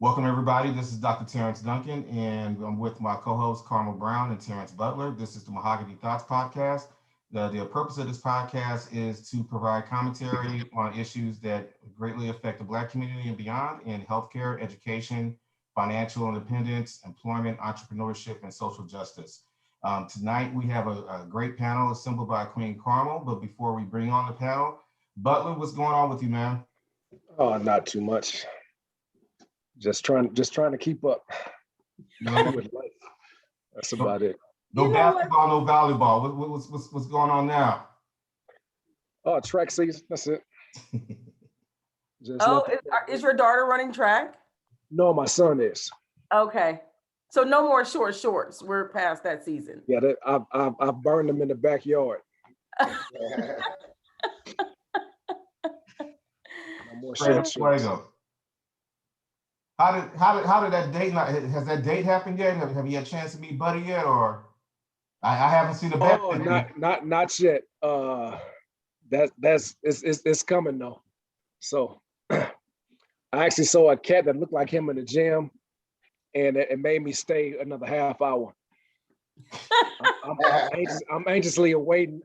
Welcome, everybody. This is Dr. Terrence Duncan, and I'm with my co-hosts, Carmel Brown and Terrence Butler. This is the Mahogany Thoughts podcast. The purpose of this podcast is to provide commentary on issues that greatly affect the Black community and beyond in healthcare, education, financial independence, employment, entrepreneurship, and social justice. Tonight, we have a great panel assembled by Queen Carmel, but before we bring on the panel, Butler, what's going on with you, man? Oh, not too much. Just trying to keep up with life. That's about it. No basketball, no volleyball. What's going on now? Oh, track season. That's it. Is your daughter running track? No, my son is. Okay, so no more shorts. We're past that season. Yeah, I've burned them in the backyard. No more shorts. How did that date? Has that date happened yet? Have you had a chance to meet Buddy yet, or I haven't seen the back? Oh, not yet. It's coming though. So I actually saw a cat that looked like him in the gym, and it made me stay another half hour. I'm anxiously awaiting.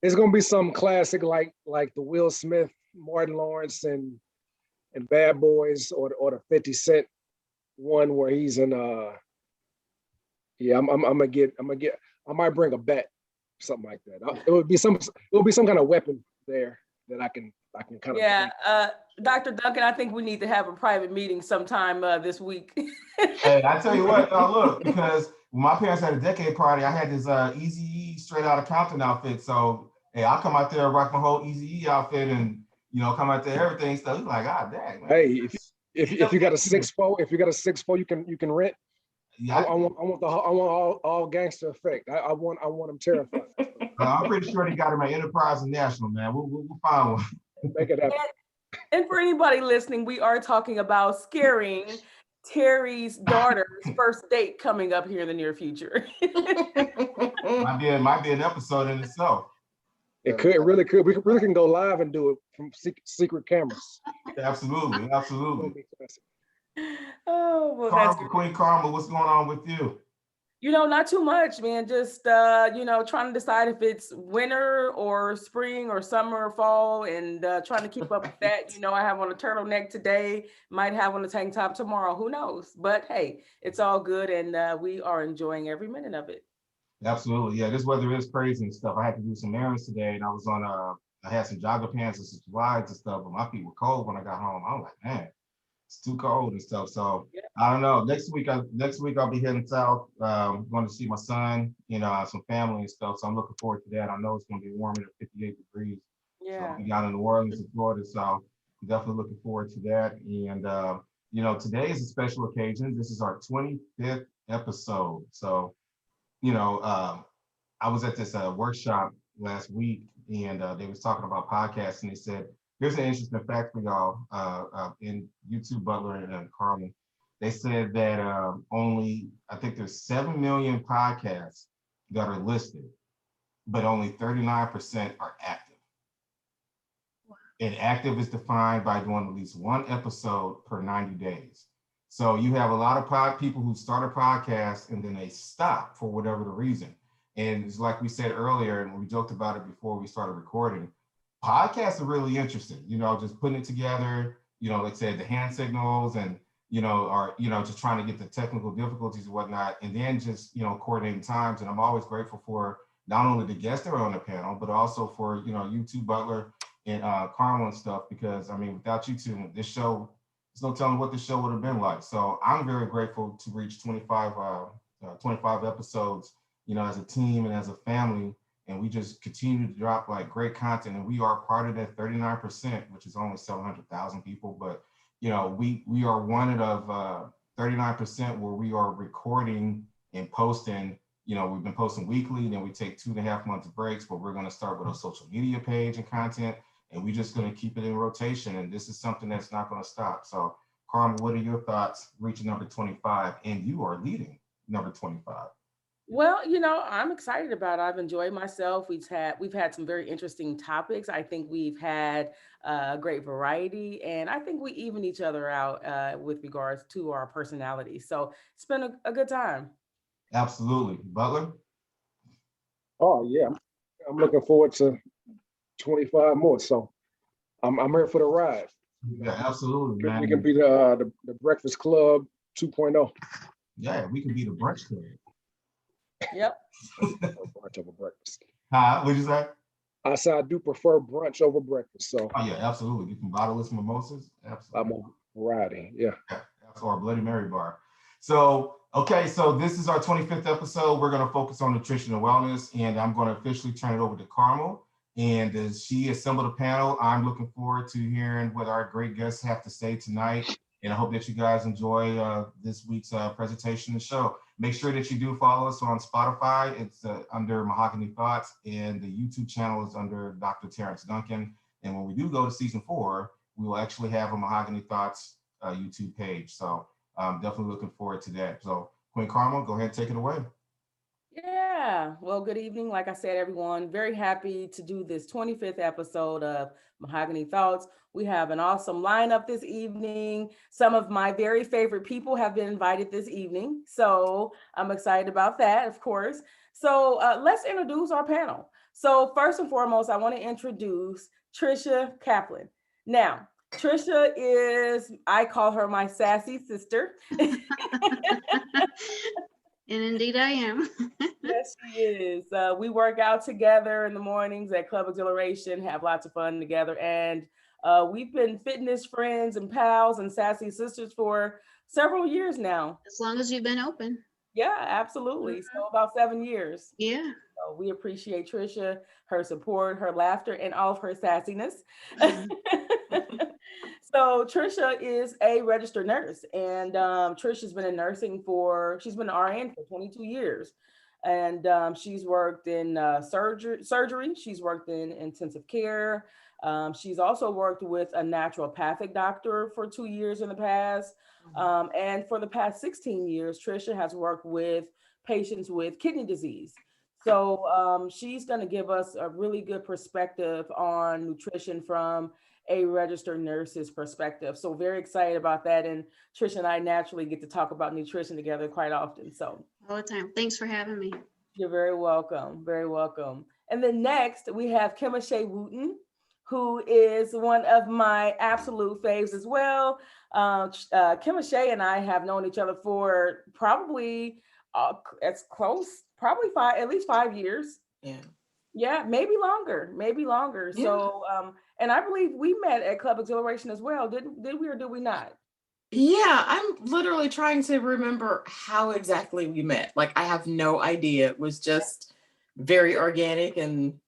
It's gonna be some classic like the Will Smith, Martin Lawrence, and Bad Boys, or the 50 Cent one where he's in I might bring a bat, something like that. It would be some kind of weapon there that I can kind of. Yeah, Dr. Duncan, I think we need to have a private meeting sometime this week. Hey, I tell you what, look, because when my parents had a decade party, I had this Eazy-E straight out of Compton outfit. So hey, I'll come out there and rock my whole Eazy-E outfit and come out there, everything stuff. He's like, ah, dang. Man. Hey, if you got a 6'4", you can rent. Yeah, I want all gangster effect. I want them terrified. I'm pretty sure they got him at Enterprise and National, man. We'll find one. Make it happen. And for anybody listening, we are talking about scaring Terry's daughter's first date coming up here in the near future. might be an episode in itself. It really could. We really can go live and do it from secret cameras. Absolutely. Oh, well, that's good. Queen Carmel, what's going on with you? Not too much, man. Just trying to decide if it's winter or spring or summer or fall, and trying to keep up with that. I have on a turtleneck today, might have on a tank top tomorrow. Who knows? But hey, it's all good, and we are enjoying every minute of it. Absolutely, yeah. This weather is crazy and stuff. I had to do some errands today, and I was on I had some jogger pants and some slides and stuff, but my feet were cold when I got home. I was like, man, it's too cold and stuff. So yeah. I don't know. Next week I'll be heading south, going to see my son, some family and stuff. So I'm looking forward to that. I know it's going to be warmer than 58 degrees. Yeah. So I'll be down in New Orleans and Florida. So I'm definitely looking forward to that. And today is a special occasion. This is our 25th episode. So I was at this workshop last week, and they was talking about podcasts, and they said, here's an interesting fact for y'all in YouTube, Butler and Carmel. They said that I think there's 7 million podcasts that are listed, but only 39% are active. Wow. And active is defined by doing at least one episode per 90 days. So you have a lot of people who start a podcast and then they stop for whatever the reason. And it's like we said earlier, and we joked about it before we started recording, podcasts are really interesting, just putting it together, like I said, the hand signals and, just trying to get the technical difficulties and whatnot, and then just, coordinating times. And I'm always grateful for not only the guests that are on the panel, but also for, you two, Butler and Carmel and stuff, because without you two, this show, there's no telling what the show would have been like. So I'm very grateful to reach 25 episodes, as a team and as a family. And we just continue to drop like great content. And we are part of that 39%, which is only 700,000 people. But, we are one of 39% where we are recording and posting. We've been posting weekly, and then we take 2.5 months breaks, but we're going to start with a social media page and content. And we're just going to keep it in rotation. And this is something that's not going to stop. So, Carmel, what are your thoughts reaching number 25? And you are leading number 25. Well, you know, I'm excited about it. I've enjoyed myself. We've had some very interesting topics. I think we've had a great variety, and I think we even each other out with regards to our personalities. So it's been a good time. Absolutely. Butler? Oh yeah, I'm looking forward to 25 more. So I'm here for the ride. You Yeah, know, absolutely, we can man. be the Breakfast Club 2.0. Yeah, we can be the brunch club. Yep. Brunch over breakfast. What'd you say? I said I do prefer brunch over breakfast. So Oh yeah, absolutely. You can bottle some mimosas. I'm Absolutely. a variety. Yeah. Yeah, that's our Bloody Mary bar. So, okay, so this is our 25th episode. We're going to focus on nutrition and wellness, and I'm going to officially turn it over to Carmel. And as she assembled a panel, I'm looking forward to hearing what our great guests have to say tonight. And I hope that you guys enjoy this week's presentation and show. Make sure that you do follow us on Spotify. It's under Mahogany Thoughts, and the YouTube channel is under Dr. Terrence Duncan. And when we do go to season 4, we will actually have a Mahogany Thoughts YouTube page. So I'm definitely looking forward to that. So Queen Carmel, go ahead and take it away. Yeah. Well, good evening. Like I said, everyone, very happy to do this 25th episode of Mahogany Thoughts. We have an awesome lineup this evening. Some of my very favorite people have been invited this evening. So I'm excited about that, of course. So let's introduce our panel. So first and foremost, I want to introduce Trisha Kaplan. Now, Trisha is, I call her my sassy sister. And indeed I am. Yes, she is. We work out together in the mornings at Club Exhilaration, have lots of fun together. And we've been fitness friends and pals and sassy sisters for several years now. As long as you've been open. Yeah, absolutely. So about 7 years. Yeah. So we appreciate Trisha, her support, her laughter, and all of her sassiness. So Trisha is a registered nurse, and Trisha's been in nursing she's been an RN for 22 years. And she's worked in surgery. She's worked in intensive care. She's also worked with a naturopathic doctor for 2 years in the past. And for the past 16 years, Trisha has worked with patients with kidney disease. So she's going to give us a really good perspective on nutrition from a registered nurse's perspective. So very excited about that. And Trisha and I naturally get to talk about nutrition together quite often. So All the time. Thanks for having me. you're very welcome. Very welcome. And then next we have Kim-Shai Wooten, who is one of my absolute faves as well. Kim-Shai and I have known each other for probably at least 5 years. Yeah. Yeah, maybe longer. Yeah. So, and I believe we met at Club Exhilaration as well. Did we or did we not? Yeah, I'm literally trying to remember how exactly we met. Like, I have no idea. It was just very organic, and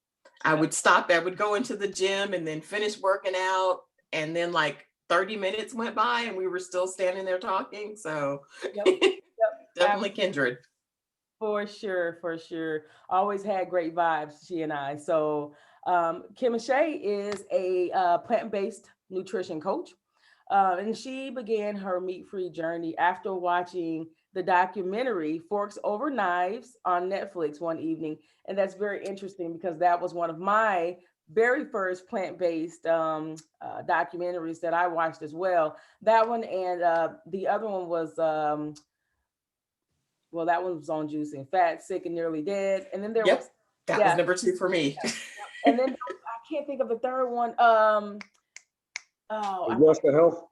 I would go into the gym and then finish working out, and then like 30 minutes went by and we were still standing there talking. So Yep. definitely kindred. For sure. Always had great vibes, she and I. So Kim-Shai is a plant-based nutrition coach. And she began her meat-free journey after watching the documentary Forks Over Knives on Netflix one evening. And that's very interesting because that was one of my very first plant-based documentaries that I watched as well. That one and the other one was well, that one was on juicing, Fat, Sick, and Nearly Dead. And then there was That was number 2 for me. and then I can't think of the third one. What's the health?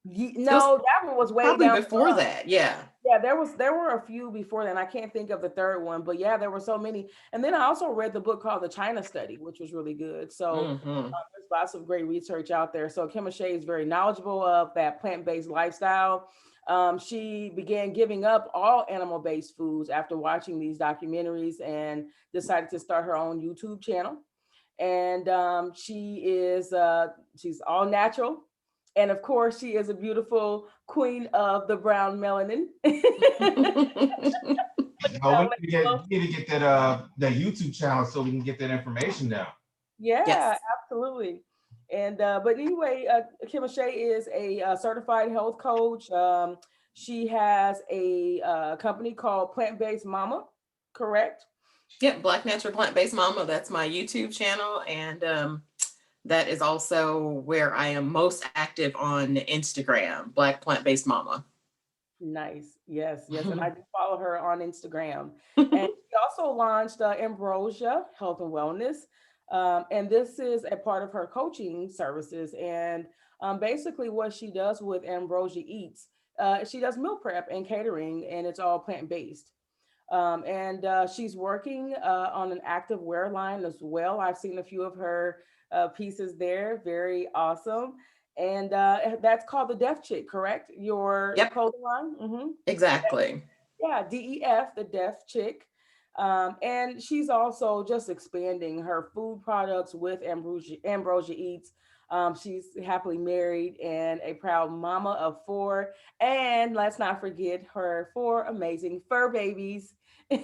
No, that one was way Probably down before that. Yeah. Yeah, there were a few before that. And I can't think of the third one, but yeah, there were so many. And then I also read the book called The China Study, which was really good. So there's lots of great research out there. So Kim-Shai is very knowledgeable of that plant-based lifestyle. She began giving up all animal-based foods after watching these documentaries and decided to start her own YouTube channel. And she's all natural. And of course, she is a beautiful queen of the brown melanin. We need to get that YouTube channel so we can get that information down. Yeah, Yes. absolutely. And but anyway, Kim-Shai is a certified health coach. She has a company called Plant-Based Mama, correct? Yep, Black Natural Plant-Based Mama. That's my YouTube channel. And that is also where I am most active on Instagram, Black Plant-Based Mama. Nice. Yes, yes. And I do follow her on Instagram. And she also launched Ambrosia Health and Wellness. And this is a part of her coaching services. And basically what she does with ambrosiaeats, she does meal prep and catering, and it's all plant-based. And she's working on an active wear line as well. I've seen a few of her pieces there. Very awesome. And that's called the Deaf Chick, correct? Your clothing line? Mm-hmm. Exactly. Yeah, DEF, the Deaf Chick. And she's also just expanding her food products with Ambrosia Eats. She's happily married and a proud mama of 4. And let's not forget her 4 amazing fur babies. You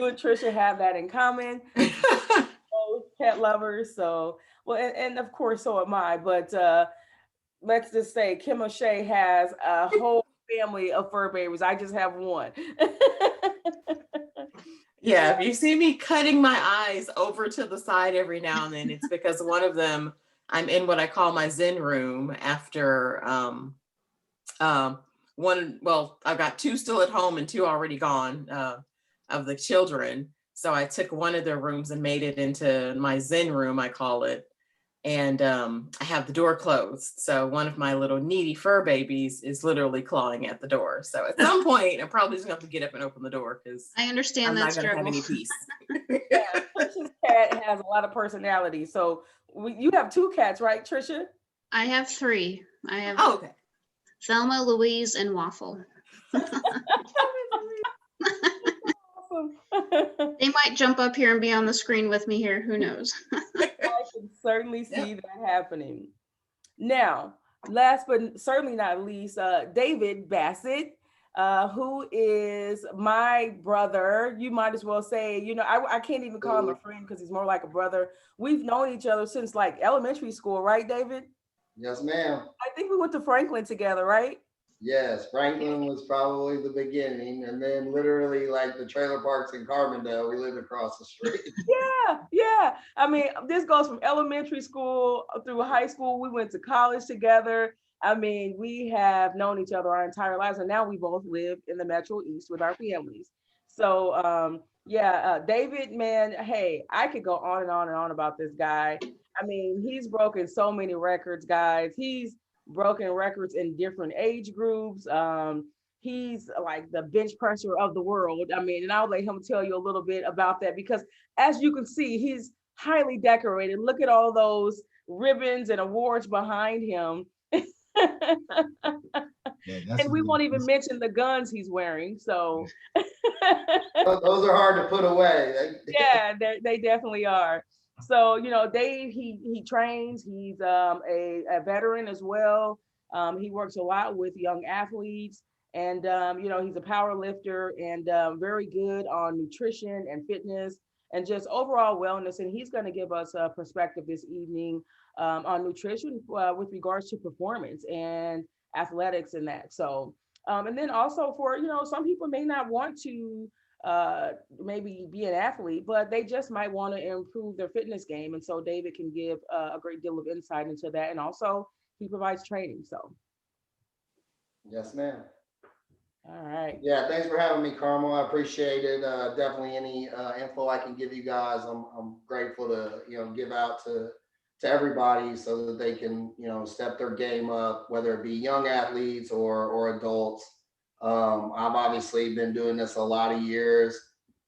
and Trisha have that in common. Both pet lovers. So, well, and of course, so am I. But let's just say Kim-Shai has a whole family of fur babies. I just have one. Yeah, if you see me cutting my eyes over to the side every now and then, it's because one of them, I'm in what I call my Zen room after one, well, I've got 2 still at home and 2 already gone of the children. So I took one of their rooms and made it into my Zen room, I call it. And I have the door closed. So one of my little needy fur babies is literally clawing at the door. So at some point, I'm probably just going to have to get up and open the door because I understand I'm that not going to have struggle. any peace. Yeah, Trisha's cat has a lot of personality. So you have 2 cats, right, Trisha? I have 3. I have Oh, okay. Thelma, Louise, and Waffle. They might jump up here and be on the screen with me here. Who knows? I can certainly see that happening. Now, last but certainly not least, David Bassett, who is my brother. You might as well say, you know, I can't even call him a friend because he's more like a brother. We've known each other since like elementary school, right, David? Yes, ma'am. I think we went to Franklin together, right? Yes, Franklin was probably the beginning, and then literally like the trailer parks in Carbondale, we lived across the street. Yeah. I mean, this goes from elementary school through high school. We went to college together. I mean, we have known each other our entire lives, and now we both live in the Metro East with our families. So, David, man, hey, I could go on and on and on about this guy. I mean, he's broken so many records, guys. He's broken records in different age groups. He's like the bench presser of the world. I mean, and I'll let him tell you a little bit about that because as you can see, he's highly decorated. Look at all those ribbons and awards behind him. And we won't even mention the guns he's wearing. So Those are hard to put away. yeah, they definitely are. So, you know, Dave, he trains, he's a veteran as well. He works a lot with young athletes and, you know, he's a power lifter and very good on nutrition and fitness and just overall wellness. And he's going to give us a perspective this evening on nutrition with regards to performance and athletics and that. So, and then also for, you know, some people may not want to maybe be an athlete, but they just might want to improve their fitness game. And so David can give a great deal of insight into that. And also he provides training. So. Yes, ma'am. All right. Yeah, thanks for having me, Carmel. I appreciate it. Definitely any info I can give you guys, I'm grateful to, you know, give out to everybody so that they can, you know, step their game up, whether it be young athletes or adults. I've obviously been doing this a lot of years,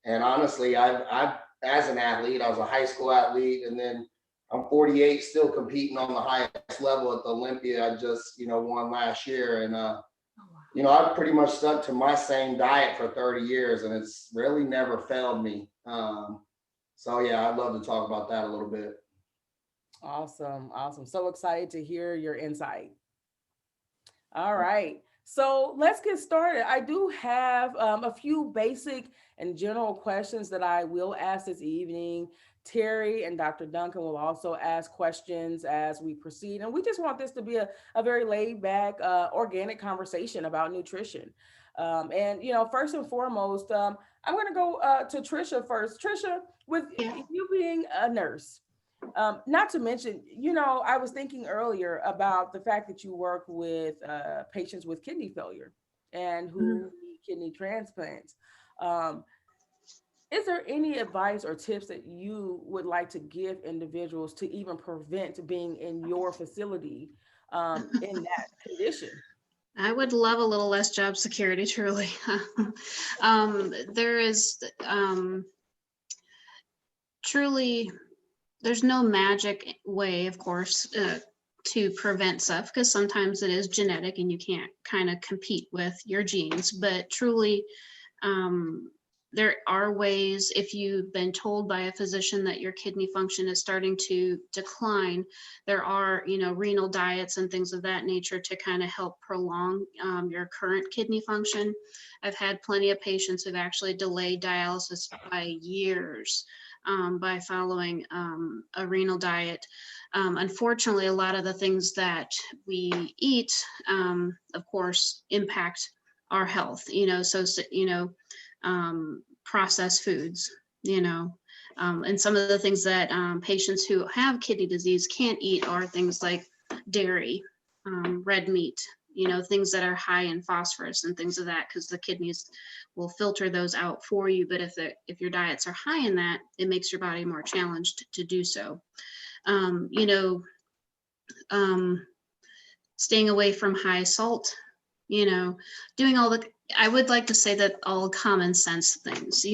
and honestly, I've as an athlete, I was a high school athlete, and then I'm 48, still competing on the highest level at the Olympia. I just, you know, won last year, and you know, I've pretty much stuck to my same diet for 30 years, and it's really never failed me. So yeah, I'd love to talk about that a little bit. Awesome. So excited to hear your insight. All right. So let's get started. I do have a few basic and general questions that I will ask this evening Terry and Dr. Duncan will also ask questions as we proceed. And we just want this to be a very laid back, organic conversation about nutrition. And, first and foremost, I'm going to go to Trisha first. Trisha, with you being a nurse, not to mention, I was thinking earlier about the fact that you work with patients with kidney failure and who need kidney transplants. Is there any advice or tips that you would like to give individuals to even prevent being in your facility in that condition? I would love a little less job security, truly. There is truly, there's no magic way, of course, to prevent stuff, because sometimes it is genetic and you can't kind of compete with your genes, but truly, there are ways. If you've been told by a physician that your kidney function is starting to decline, there are, renal diets and things of that nature to kind of help prolong your current kidney function. I've had plenty of patients who've actually delayed dialysis by years by following a renal diet. Unfortunately, a lot of the things that we eat, of course, impact our health, processed foods, and some of the things that patients who have kidney disease can't eat are things like dairy, red meat, things that are high in phosphorus and things of that, because the kidneys will filter those out for you. But if your diets are high in that, it makes your body more challenged to do so. Staying away from high salt, doing I would like to say that all common sense things,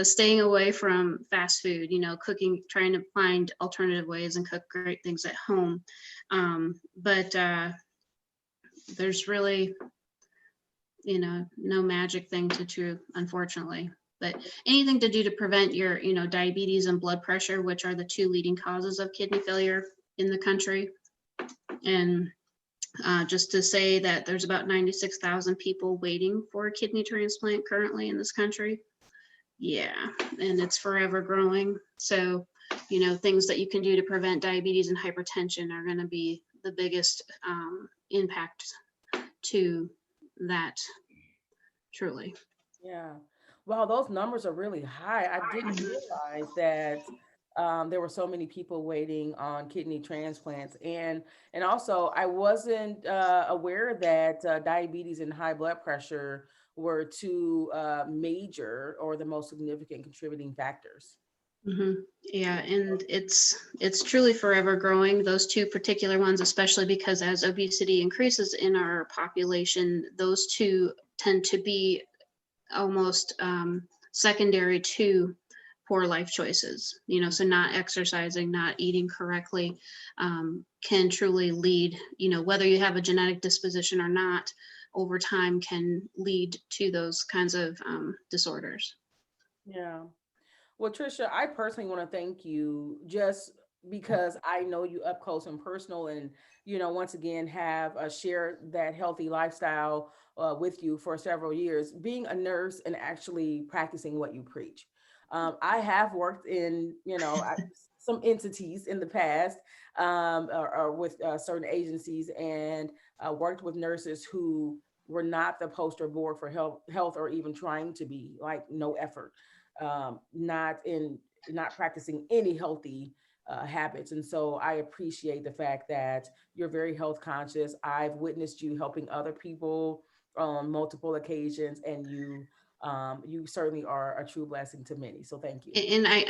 staying away from fast food, cooking, trying to find alternative ways and cook great things at home. But there's really, no magic thing to do, unfortunately. But anything to do to prevent your, diabetes and blood pressure, which are the two leading causes of kidney failure in the country. And just to say that there's about 96,000 people waiting for a kidney transplant currently in this country. Yeah, and it's forever growing. So, things that you can do to prevent diabetes and hypertension are going to be the biggest impact to that, truly. Yeah. Wow, those numbers are really high. I didn't realize that there were so many people waiting on kidney transplants, and also I wasn't aware that diabetes and high blood pressure were two major or the most significant contributing factors. Yeah, and it's truly forever growing, those two particular ones, especially because as obesity increases in our population, those two tend to be almost secondary to poor life choices, so not exercising, not eating correctly can truly lead, whether you have a genetic disposition or not, over time can lead to those kinds of disorders. Yeah. Well, Trisha, I personally want to thank you just because I know you up close and personal, and once again have shared that healthy lifestyle with you for several years, being a nurse and actually practicing what you preach. I have worked in some entities in the past or with certain agencies, and worked with nurses who were not the poster board for health or even trying to be, like no effort. Not practicing any healthy habits. And so I appreciate the fact that you're very health conscious. I've witnessed you helping other people on multiple occasions, and you certainly are a true blessing to many. So thank you. And I,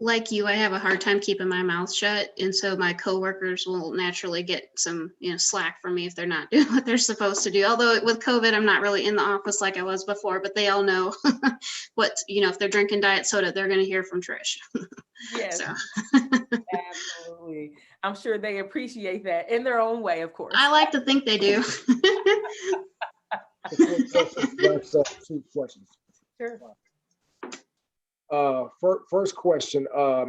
like you, I have a hard time keeping my mouth shut. And so my coworkers will naturally get some, slack from me if they're not doing what they're supposed to do. Although with COVID, I'm not really in the office like I was before, but they all know what, if they're drinking diet soda, they're going to hear from Trish. Yes, so. absolutely. I'm sure they appreciate that in their own way, of course. I like to think they do. That's two questions. Sure. First question,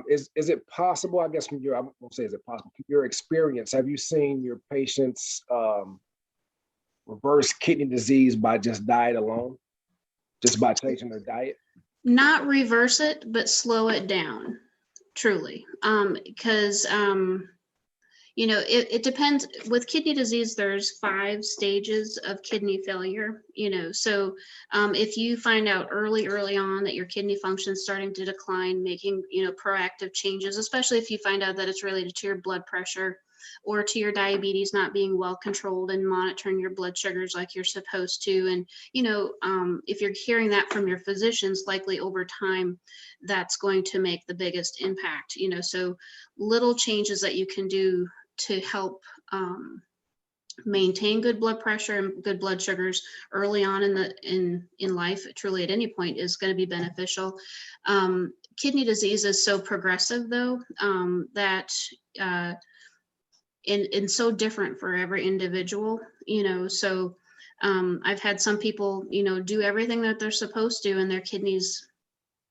is it possible, I guess from your, I won't say is it possible, from your experience, have you seen your patients reverse kidney disease by just diet alone, just by changing their diet? Not reverse it, but slow it down, truly. Because you know, it depends. With kidney disease, there's 5 stages of kidney failure, you know. So if you find out early on that your kidney function is starting to decline, making, you know, proactive changes, especially if you find out that it's related to your blood pressure or to your diabetes not being well controlled, and monitoring your blood sugars like you're supposed to. And, you know, if you're hearing that from your physicians, likely over time, that's going to make the biggest impact, you know. So little changes that you can do to help maintain good blood pressure and good blood sugars early on in life, truly at any point, is going to be beneficial. Kidney disease is so progressive, though, that and so different for every individual, you know. So I've had some people, you know, do everything that they're supposed to, and their kidneys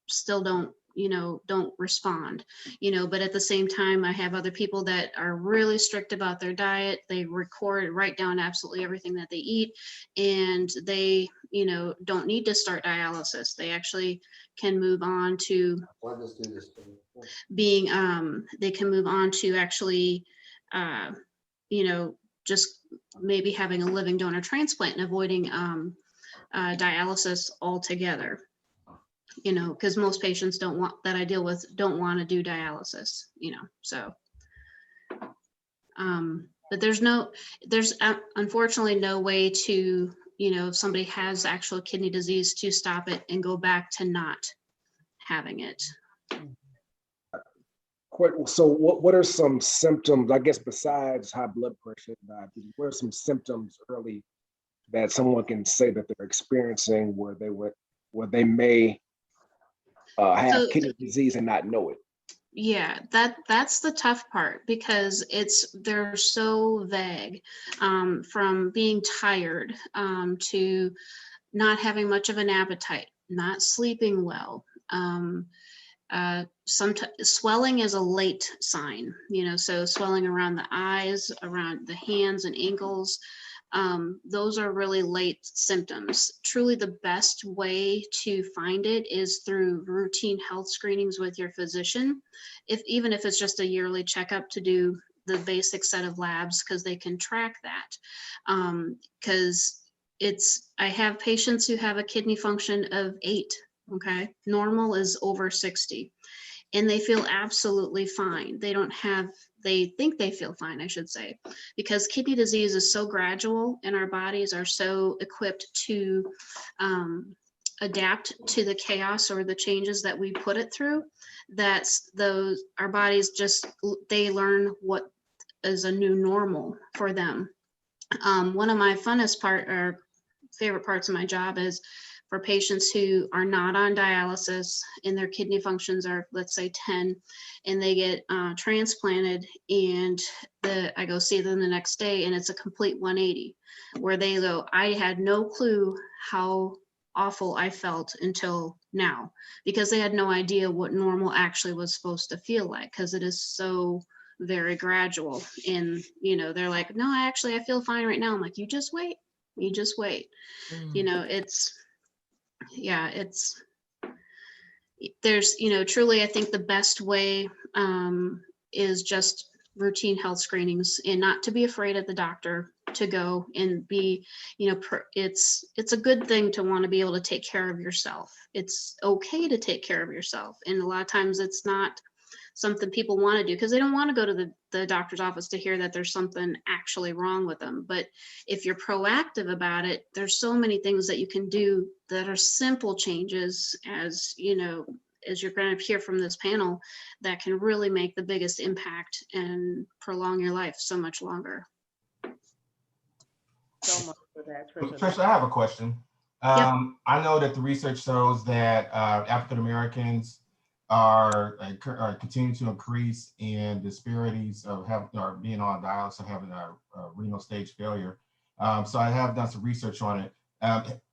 still don't respond, you know. But at the same time, I have other people that are really strict about their diet. They write down absolutely everything that they eat, and they, you know, don't need to start dialysis. They actually can move on to being, they can move on to actually, you know, just maybe having a living donor transplant and avoiding dialysis altogether. You know, because most patients that I deal with don't want to do dialysis, you know. So but there's unfortunately no way to, you know, if somebody has actual kidney disease, to stop it and go back to not having it. So what are some symptoms, I guess, besides high blood pressure and diabetes? What are some symptoms early that someone can say that they're experiencing where they may have kidney disease and not know it? Yeah, that's the tough part, because they're so vague, from being tired, to not having much of an appetite, not sleeping well. Sometimes swelling is a late sign, you know, so swelling around the eyes, around the hands and ankles. Those are really late symptoms. Truly, the best way to find it is through routine health screenings with your physician, even if it's just a yearly checkup to do the basic set of labs, because they can track that. Because I have patients who have a kidney function of 8. Okay, normal is over 60, and they feel absolutely fine. They think they feel fine, I should say, because kidney disease is so gradual, and our bodies are so equipped to adapt to the chaos or the changes that we put it through, that our bodies they learn what is a new normal for them. One of my favorite parts of my job is for patients who are not on dialysis and their kidney functions are, let's say, 10, and they get transplanted, and I go see them the next day, and it's a complete 180, where they go, I had no clue how awful I felt until now, because they had no idea what normal actually was supposed to feel like, because it is so very gradual. And, you know, they're like, no, I feel fine right now. I'm like, you just wait. You know, there's, you know, truly, I think the best way is just routine health screenings, and not to be afraid of the doctor, to go and be, you know, it's a good thing to want to be able to take care of yourself. It's okay to take care of yourself. And a lot of times it's not something people want to do, because they don't want to go to the doctor's office to hear that there's something actually wrong with them. But if you're proactive about it, there's so many things that you can do that are simple changes, as you know, as you're going to hear from this panel, that can really make the biggest impact and prolong your life so much longer. So much for that, Trisha. Trisha, I have a question. I know that the research shows that African Americans are continuing to increase in disparities of being on dialysis or having a renal stage failure. So I have done some research on it.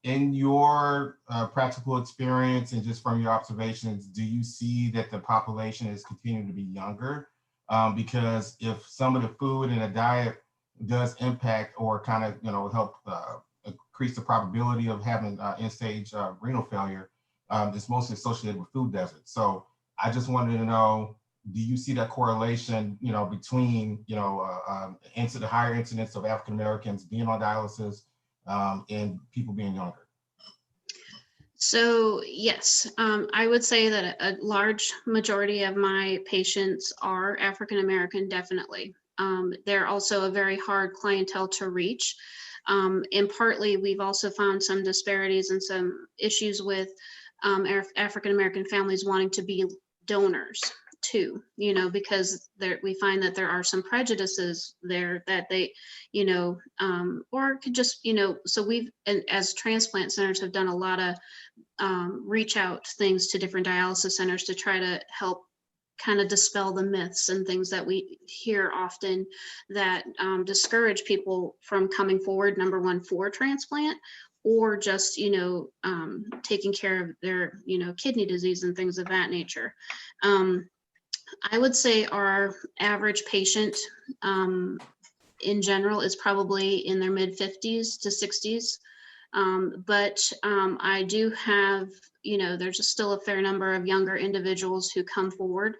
In your practical experience and just from your observations, do you see that the population is continuing to be younger? Because if some of the food and the diet does impact or kind of, you know, help increase the probability of having end-stage renal failure, it's mostly associated with food deserts. So I just wanted to know, do you see that correlation, between, into the higher incidence of African Americans being on dialysis and people being younger? So yes, I would say that a large majority of my patients are African American, definitely. They're also a very hard clientele to reach. And partly we've also found some disparities and some issues with African American families wanting to be donors too, because we find that there are some prejudices there that they, or could just, so and as transplant centers have done a lot of reach out things to different dialysis centers to try to help kind of dispel the myths and things that we hear often that discourage people from coming forward, number one, for transplant, or just, taking care of their, kidney disease and things of that nature. I would say our average patient in general is probably in their mid 50s to 60s. But I do have, there's still a fair number of younger individuals who come forward.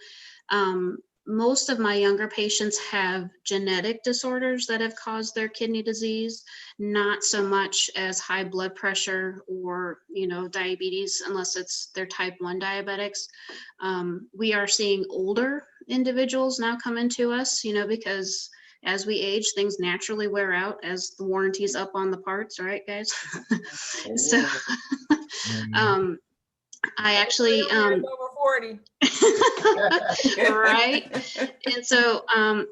Most of my younger patients have genetic disorders that have caused their kidney disease, not so much as high blood pressure or, diabetes, unless they're type 1 diabetics. We are seeing older individuals now come into us, because as we age, things naturally wear out as the warranty's up on the parts, right, guys? So I actually over 40. right. And so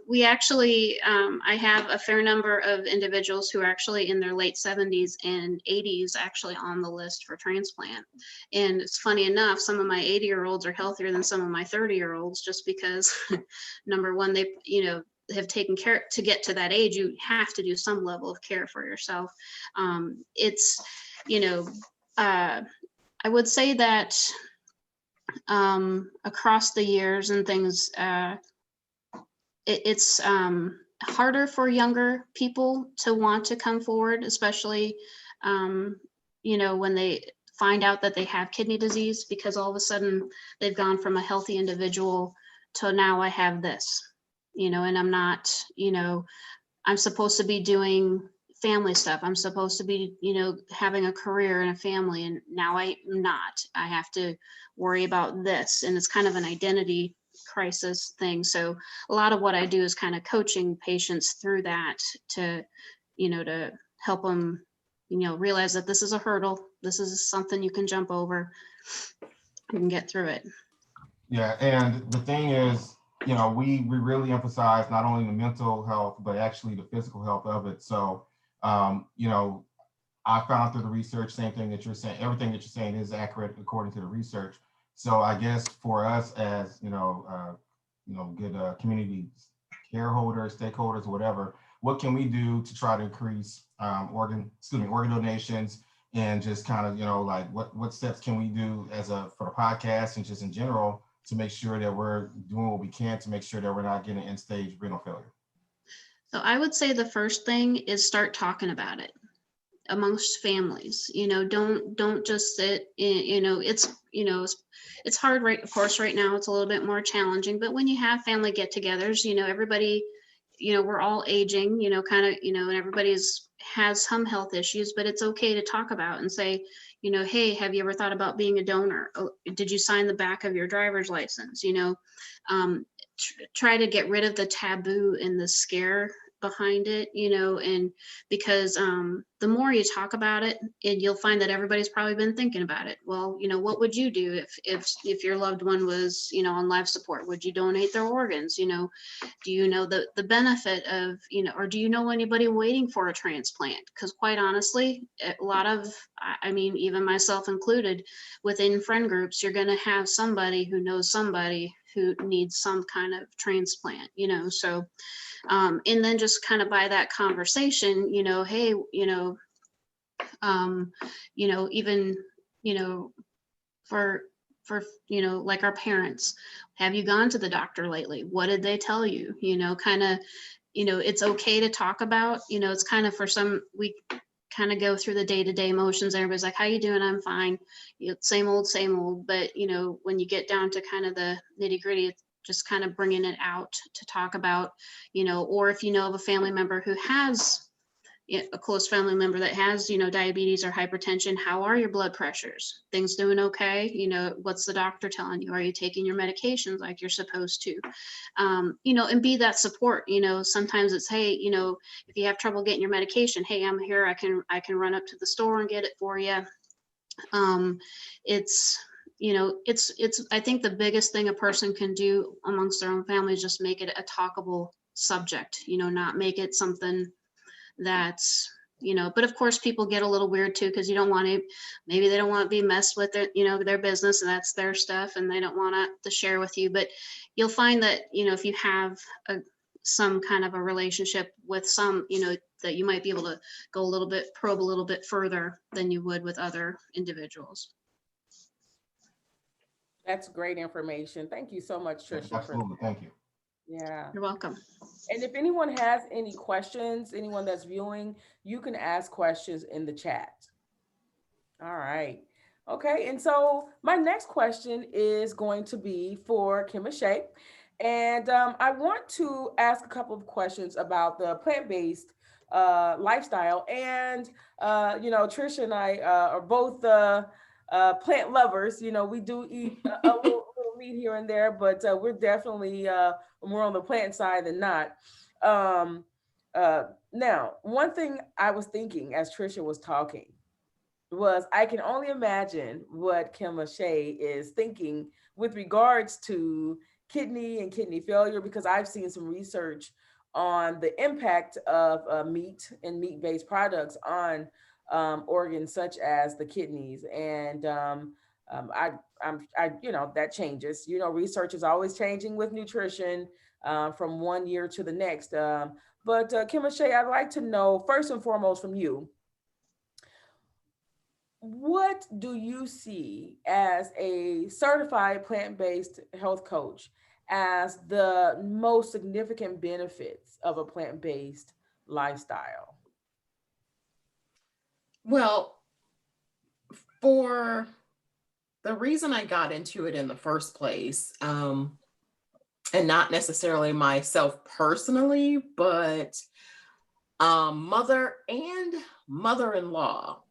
we actually I have a fair number of individuals who are actually in their late 70s and 80s actually on the list for transplant. And it's funny enough, some of my 80-year-olds are healthier than some of my 30-year-olds, just because number one, they have taken care. To get to that age, you have to do some level of care for yourself. It's I would say that across the years and things, it's harder for younger people to want to come forward, especially when they find out that they have kidney disease, because all of a sudden they've gone from a healthy individual to now I have this, and I'm not, I'm supposed to be doing family stuff. I'm supposed to be, having a career and a family, and now I'm not. I have to worry about this, and it's kind of an identity crisis thing. So a lot of what I do is kind of coaching patients through that to help them, realize that this is a hurdle. This is something you can jump over. You can get through it. Yeah, and the thing is, we really emphasize not only the mental health, but actually the physical health of it. So I found through the research, same thing that you're saying, everything that you're saying is accurate according to the research. So I guess for us as, good community care holders, stakeholders, whatever, what can we do to try to increase organ donations, and just kind of, what steps can we do for the podcast and just in general to make sure that we're doing what we can to make sure that we're not getting end-stage renal failure? So I would say the first thing is start talking about it amongst families. Don't just sit in, it's hard, right? Of course, right now it's a little bit more challenging, but when you have family get-togethers, everybody, we're all aging, and everybody's has some health issues, but it's okay to talk about and say, hey, have you ever thought about being a donor? Oh, did you sign the back of your driver's license? Try to get rid of the taboo and the scare behind it, and because the more you talk about it, and you'll find that everybody's probably been thinking about it. Well, what would you do if your loved one was, on life support? Would you donate their organs? Do you know the benefit of, or do you know anybody waiting for a transplant? Because quite honestly, a lot of, even myself included, within friend groups, you're going to have somebody who knows somebody who needs some kind of transplant, so and then just kind of by that conversation, hey, even, for like our parents, have you gone to the doctor lately? What did they tell you? Kind of, it's okay to talk about, it's kind of for some, kind of go through the day-to-day motions. Everybody's like, how you doing? I'm fine. Same old. But, when you get down to kind of the nitty-gritty, it's just kind of bringing it out to talk about, or if you know of a family member who has a close family member that has, diabetes or hypertension, how are your blood pressures? Things doing okay? What's the doctor telling you? Are you taking your medications like you're supposed to? And be that support. Sometimes it's, hey, if you have trouble getting your medication, hey, I'm here. I can run up to the store and get it for you. It's I think the biggest thing a person can do amongst their own family is just make it a talkable subject, not make it something that's, but of course people get a little weird too, because maybe they don't want to be messed with their business, and that's their stuff, and they don't want to share with you. But you'll find that, if you have some kind of a relationship with some, that you might be able to probe a little bit further than you would with other individuals. That's great information. Thank you so much, Trisha. Absolutely, thank you. Yeah. You're welcome. And if anyone has any questions, anyone that's viewing, you can ask questions in the chat. All right. Okay. And so my next question is going to be for Kim-Shai. And I want to ask a couple of questions about the plant-based lifestyle. And, Trisha and I are both plant lovers. We do eat a little meat here and there, but we're definitely more on the plant side than not. Now, one thing I was thinking as Trisha was talking was I can only imagine what Kim-Shai is thinking with regards to kidney and kidney failure, because I've seen some research on the impact of meat and meat-based products on organs such as the kidneys. And that changes. Research is always changing with nutrition from one year to the next. But Kim-Shai, I'd like to know first and foremost from you, what do you see as a certified plant-based health coach as the most significant benefits of a plant-based lifestyle? Well, for the reason I got into it in the first place, and not necessarily myself personally, but mother and mother-in-law.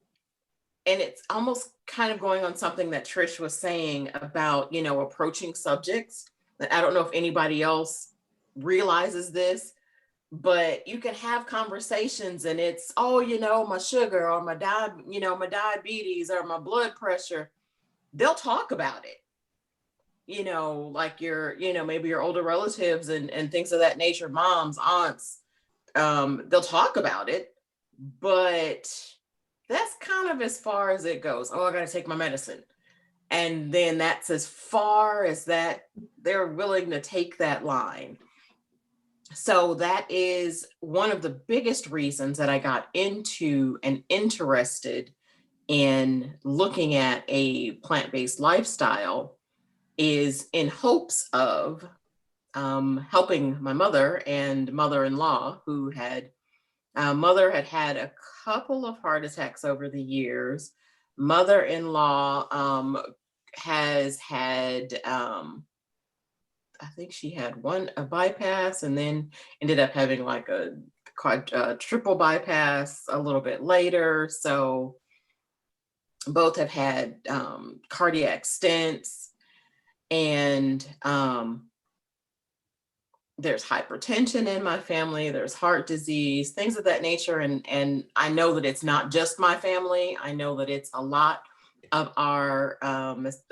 And it's almost kind of going on something that Trish was saying about, approaching subjects. I don't know if anybody else realizes this, but you can have conversations and it's, my sugar or my diabetes or my blood pressure. They'll talk about it, like maybe your older relatives and things of that nature, moms, aunts, they'll talk about it, but that's kind of as far as it goes. Oh, I got to take my medicine. And then that's as far as that they're willing to take that line. So that is one of the biggest reasons that I got into and interested in looking at a plant-based lifestyle, is in hopes of helping my mother and mother-in-law, who had mother had a couple of heart attacks over the years. Mother-in-law has had, I think she had a bypass and then ended up having like a triple bypass a little bit later. So both have had cardiac stents, and there's hypertension in my family, there's heart disease, things of that nature. And I know that it's not just my family. I know that it's a lot of our,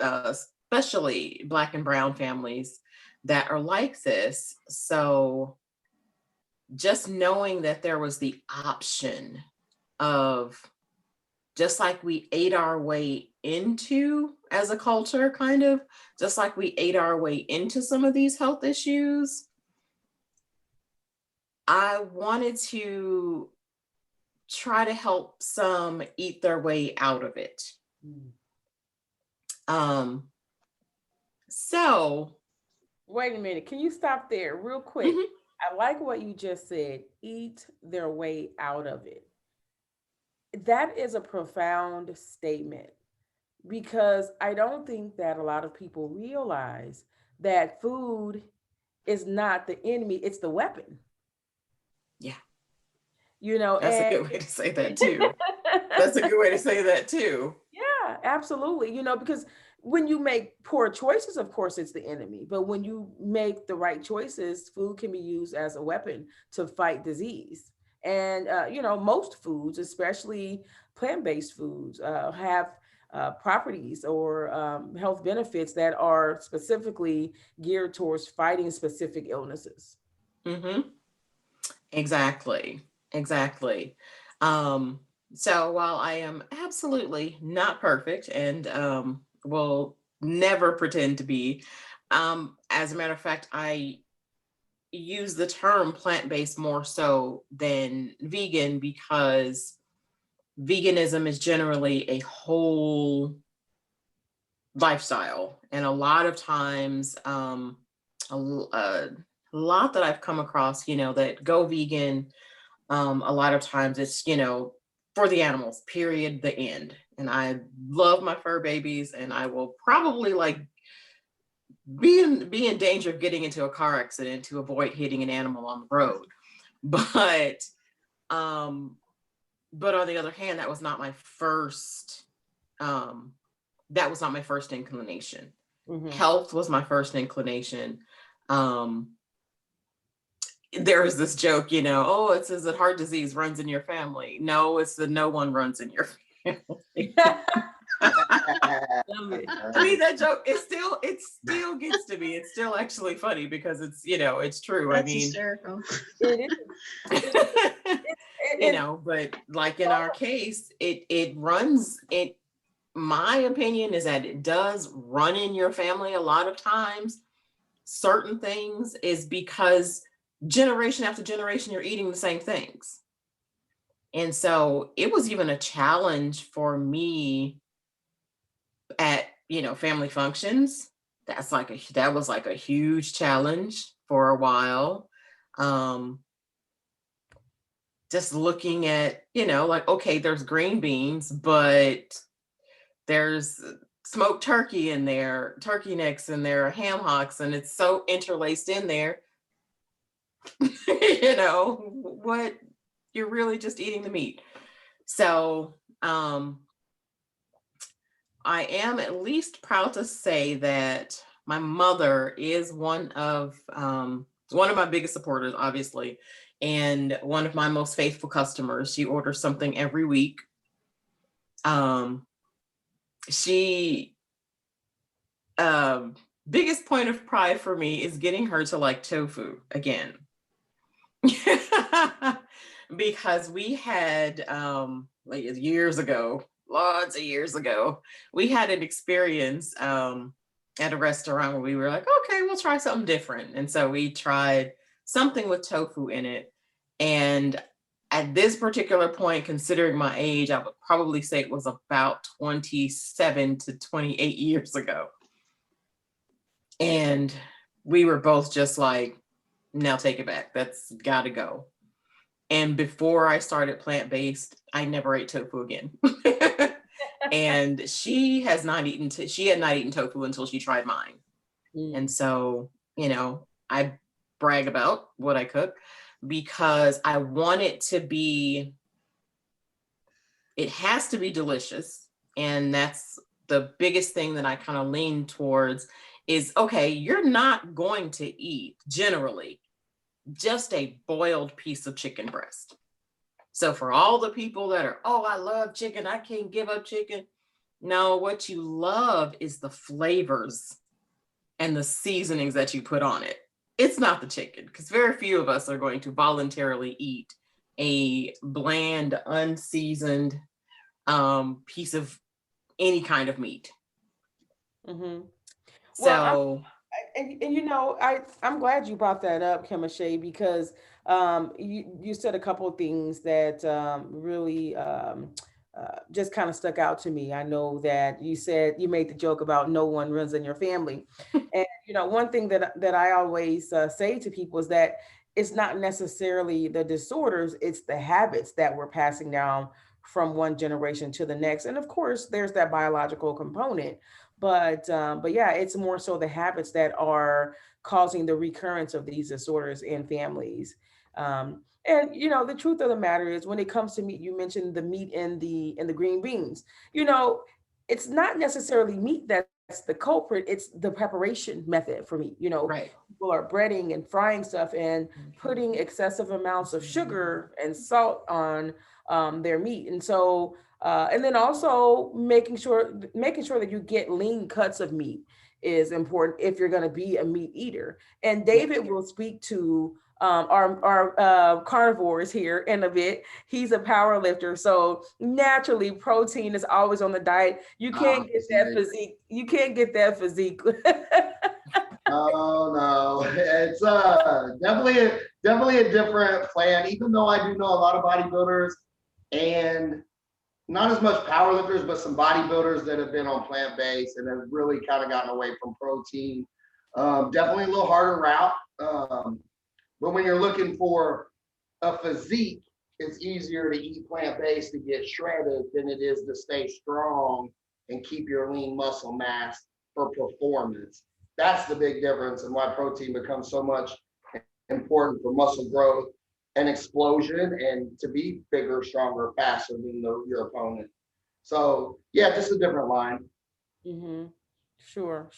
especially Black and Brown families that are like this. So just knowing that there was the option of, just like we ate our way into as a culture, kind of, just like we ate our way into some of these health issues, I wanted to try to help some eat their way out of it. So wait a minute, can you stop there real quick? I like what you just said, eat their way out of it. That is a profound statement, because I don't think that a lot of people realize that food is not the enemy, it's the weapon. Yeah, You know, that's a and good way to say that too. That's a good way to say that too. yeah, absolutely. You know, because when you make poor choices, of course, it's the enemy. But when you make the right choices, food can be used as a weapon to fight disease. And, you know, most foods, especially plant-based foods, have properties or health benefits that are specifically geared towards fighting specific illnesses. Mm-hmm. Exactly. Exactly. Um, so while I am absolutely not perfect and will never pretend to be, as a matter of fact, I use the term plant-based more so than vegan because veganism is generally a whole lifestyle. And a lot of times, a lot that I've come across, that go vegan, a lot of times it's, for the animals, period, the end. And I love my fur babies, and I will probably like be in danger of getting into a car accident to avoid hitting an animal on the road. But on the other hand, that was not my first inclination. Mm-hmm. Health was my first inclination. There was this joke, oh, it says that heart disease runs in your family. No, it's that no one runs in your family. Love it. I mean, that joke, it still gets to me. It's still actually funny because it's, it's true. That's I mean, hysterical. It is. but like in our case, it runs, my opinion is that it does run in your family a lot of times. Certain things is because generation after generation, you're eating the same things. And so it was even a challenge for me at, family functions. That was like a huge challenge for a while. Just looking at, like, okay, there's green beans, but there's smoked turkey in there, turkey necks in there, ham hocks, and it's so interlaced in there. What, you're really just eating the meat. So I am at least proud to say that my mother is one of my biggest supporters, obviously, and one of my most faithful customers. She orders something every week. She biggest point of pride for me is getting her to like tofu again. Because we had like years ago, lots of years ago, we had an experience at a restaurant where we were like, okay, we'll try something different. And so we tried something with tofu in it. And at this particular point, considering my age, I would probably say it was about 27 to 28 years ago. And we were both just like, now take it back. That's gotta go. And before I started plant-based, I never ate tofu again. And she had not eaten tofu until she tried mine. And so, I brag about what I cook because I want it has to be delicious. And that's the biggest thing that I kind of lean towards is, okay, you're not going to eat generally just a boiled piece of chicken breast. So for all the people that are, oh, I love chicken, I can't give up chicken. No, what you love is the flavors and the seasonings that you put on it. It's not the chicken, because very few of us are going to voluntarily eat a bland, unseasoned piece of any kind of meat. Mm-hmm. So, well, I'm glad you brought that up, Kim-Shai, because you said a couple of things that really just kind of stuck out to me. I know that you said you made the joke about no one runs in your family, and one thing that I always say to people is that it's not necessarily the disorders; it's the habits that we're passing down from one generation to the next. And of course, there's that biological component, but yeah, it's more so the habits that are causing the recurrence of these disorders in families. And the truth of the matter is, when it comes to meat, you mentioned the meat in the green beans. It's not necessarily meat that's the culprit, it's the preparation method for meat. Right. People are breading and frying stuff and putting excessive amounts of sugar and salt on their meat. And so and then also making sure that you get lean cuts of meat is important if you're going to be a meat eater. And David will speak to our carnivores here in a bit. He's a power lifter, so naturally protein is always on the diet. You can't get that physique. You can't get that physique. Oh no, it's definitely a different plan. Even though I do know a lot of bodybuilders and not as much powerlifters, but some bodybuilders that have been on plant-based and have really kind of gotten away from protein. Definitely a little harder route. But when you're looking for a physique, it's easier to eat plant-based to get shredded than it is to stay strong and keep your lean muscle mass for performance. That's the big difference and why protein becomes so much important for muscle growth and explosion and to be bigger, stronger, faster than your opponent. So yeah, just a different line. Mm-hmm. Sure.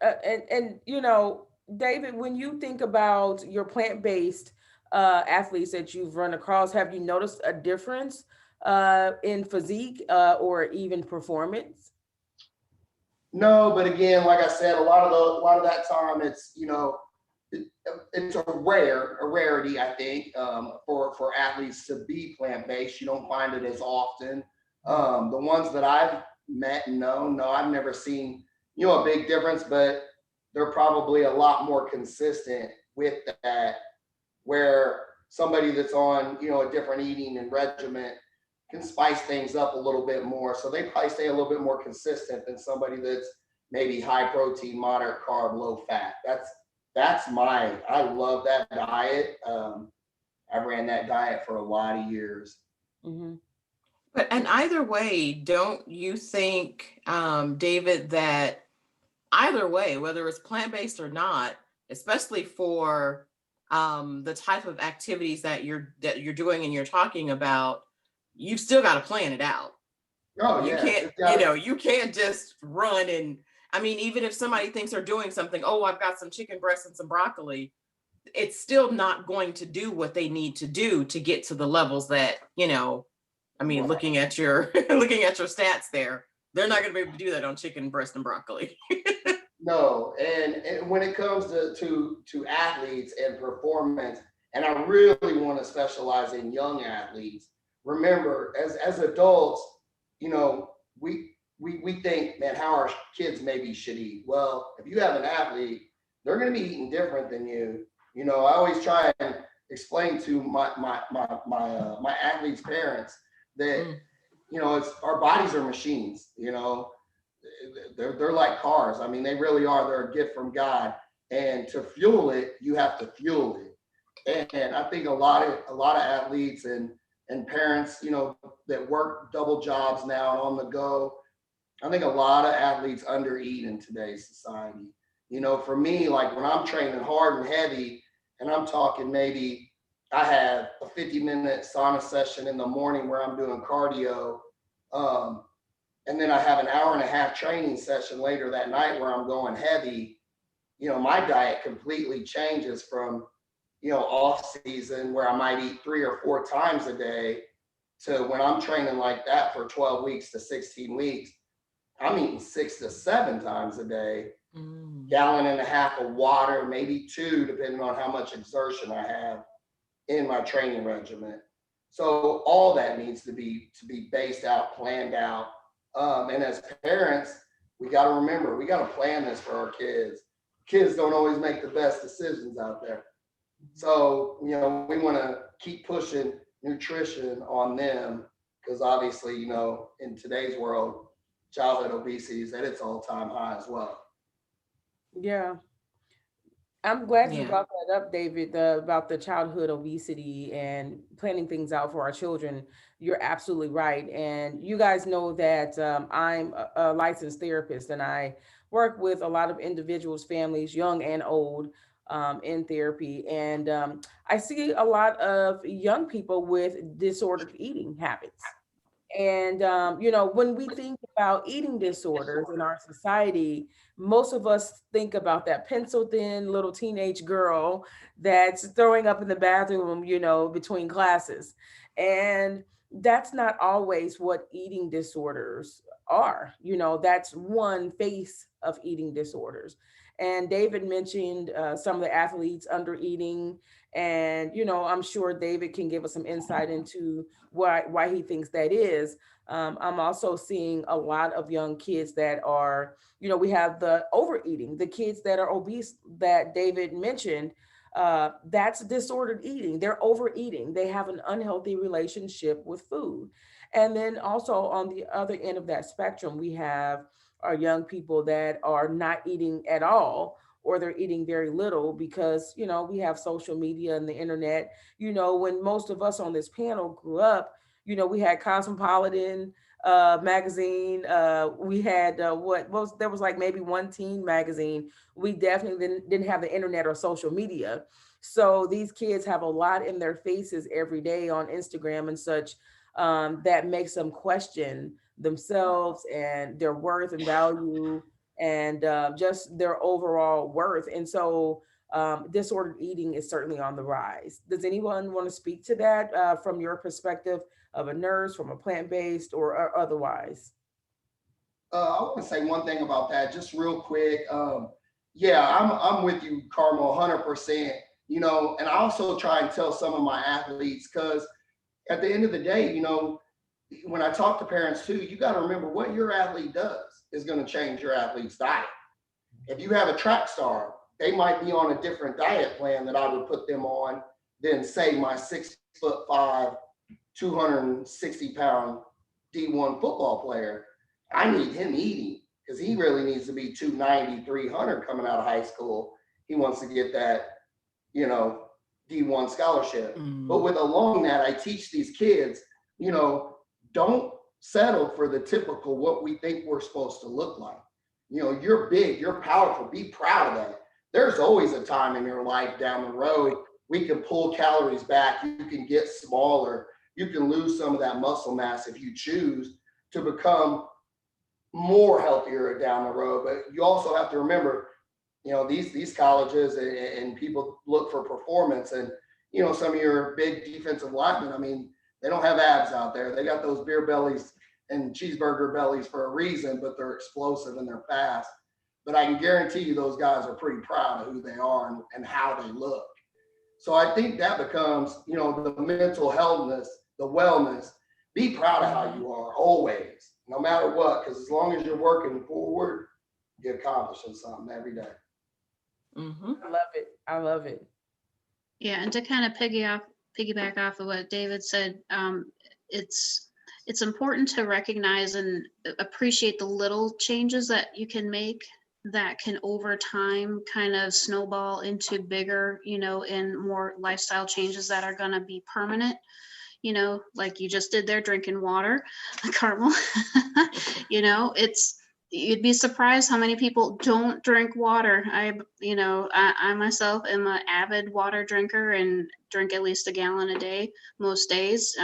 And David, when you think about your plant-based athletes that you've run across, have you noticed a difference in physique or even performance? No, but again, like I said, a lot of that time it's it's a rarity, I think, for athletes to be plant-based. You don't find it as often. The ones that I've met and known, no, I've never seen a big difference, but they're probably a lot more consistent with that, where somebody that's on a different eating and regimen can spice things up a little bit more, so they probably stay a little bit more consistent than somebody that's maybe high protein, moderate carb, low fat. I love that diet. I ran that diet for a lot of years. Mm-hmm. But and either way, don't you think, David, that either way, whether it's plant-based or not, especially for the type of activities that you're doing and you're talking about, you've still got to plan it out. Oh, You yeah. can't, you can't just run and, I mean, even if somebody thinks they're doing something, oh, I've got some chicken breasts and some broccoli, it's still not going to do what they need to do to get to the levels that, I mean, Right. looking at your stats there, they're not going to be able to do that on chicken breast and broccoli. No, and when it comes to athletes and performance, and I really want to specialize in young athletes. Remember, as adults, we think, man, how our kids maybe should eat. Well, if you have an athlete, they're going to be eating different than you. I always try and explain to my athletes' parents that it's our bodies are machines. They're like cars. I mean, they really are. They're a gift from God, and to fuel it, you have to fuel it. And I think a lot of athletes and parents, that work double jobs now and on the go, I think a lot of athletes undereat in today's society. For me, like when I'm training hard and heavy, and I'm talking maybe I have a 50-minute sauna session in the morning where I'm doing cardio, and then I have an hour and a half training session later that night where I'm going heavy. My diet completely changes from, off season where I might eat 3 or 4 times a day to when I'm training like that for 12 weeks to 16 weeks, I'm eating 6 to 7 times a day, gallon and a half of water, maybe 2, depending on how much exertion I have in my training regimen. So all that needs to be based out, planned out. And as parents, we got to remember, we got to plan this for our kids. Kids don't always make the best decisions out there. So, we want to keep pushing nutrition on them because obviously, in today's world, childhood obesity is at its all-time high as well. Yeah. I'm glad you Yeah. brought that up, David, about the childhood obesity and planning things out for our children. You're absolutely right. And you guys know that I'm a licensed therapist and I work with a lot of individuals, families, young and old, in therapy. And I see a lot of young people with disordered eating habits. And, when we think about eating disorders in our society, most of us think about that pencil thin little teenage girl that's throwing up in the bathroom, between classes. And that's not always what eating disorders are. That's one face of eating disorders. And David mentioned some of the athletes under eating. And, I'm sure David can give us some insight into why he thinks that is. I'm also seeing a lot of young kids that are, we have the overeating, the kids that are obese that David mentioned. That's disordered eating. They're overeating. They have an unhealthy relationship with food. And then also on the other end of that spectrum, we have our young people that are not eating at all, or they're eating very little because, we have social media and the internet. When most of us on this panel grew up, we had Cosmopolitan magazine. We had what was there was like maybe one teen magazine. We definitely didn't have the internet or social media. So these kids have a lot in their faces every day on Instagram and such, that makes them question themselves and their worth and value, and just their overall worth. And so disordered eating is certainly on the rise. Does anyone want to speak to that from your perspective of a nurse, from a plant-based or otherwise? I want to say one thing about that, just real quick. Yeah, I'm with you, Carmel, 100%. And I also try and tell some of my athletes, because at the end of the day, when I talk to parents too, you got to remember what your athlete does is going to change your athlete's diet. If you have a track star, they might be on a different diet plan that I would put them on than, say, my 6'5", 260-pound D1 football player. I need him eating because he really needs to be 290, 300 coming out of high school. He wants to get that, D1 scholarship. But with along that, I teach these kids, don't settle for the typical what we think we're supposed to look like. You're big, you're powerful, be proud of that. There's always a time in your life down the road we can pull calories back, you can get smaller, you can lose some of that muscle mass if you choose to become more healthier down the road. But you also have to remember, these colleges and people look for performance, and some of your big defensive linemen, I mean, they don't have abs out there. They got those beer bellies and cheeseburger bellies for a reason, but they're explosive and they're fast. But I can guarantee you those guys are pretty proud of who they are and how they look. So I think that becomes, the mental healthness, the wellness. Be proud of how you are always, no matter what, because as long as you're working forward, you're accomplishing something every day. Mm-hmm. I love it. I love it. Yeah, and to kind of piggyback off of what David said, it's important to recognize and appreciate the little changes that you can make that can over time kind of snowball into bigger, and more lifestyle changes that are going to be permanent. Like you just did there, drinking water, Carmel. You'd be surprised how many people don't drink water. I myself am an avid water drinker and drink at least a gallon a day most days,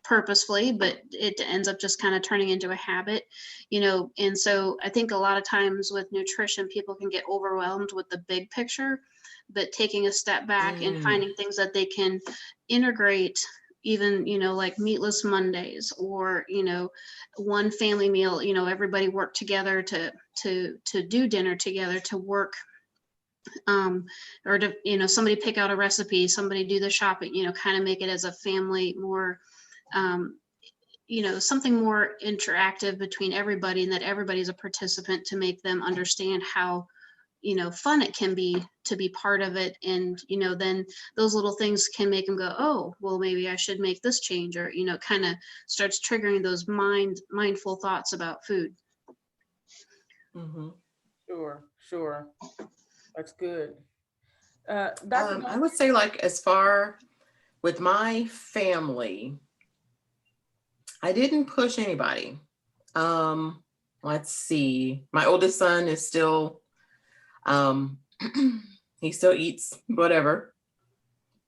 purposefully, but it ends up just kind of turning into a habit, and so I think a lot of times with nutrition, people can get overwhelmed with the big picture, but taking a step back and finding things that they can integrate, even, like meatless Mondays, or, one family meal, everybody work together to do dinner together, to work, or to, somebody pick out a recipe, somebody do the shopping, kind of make it as a family more, something more interactive between everybody, and that everybody's a participant, to make them understand how, fun it can be to be part of it. And, then those little things can make them go, oh, well, maybe I should make this change, or, kind of starts triggering those mindful thoughts about food. Mm-hmm. Sure. That's good. I would say, like, as far with my family, I didn't push anybody. Let's see. My oldest son is still, he still eats whatever.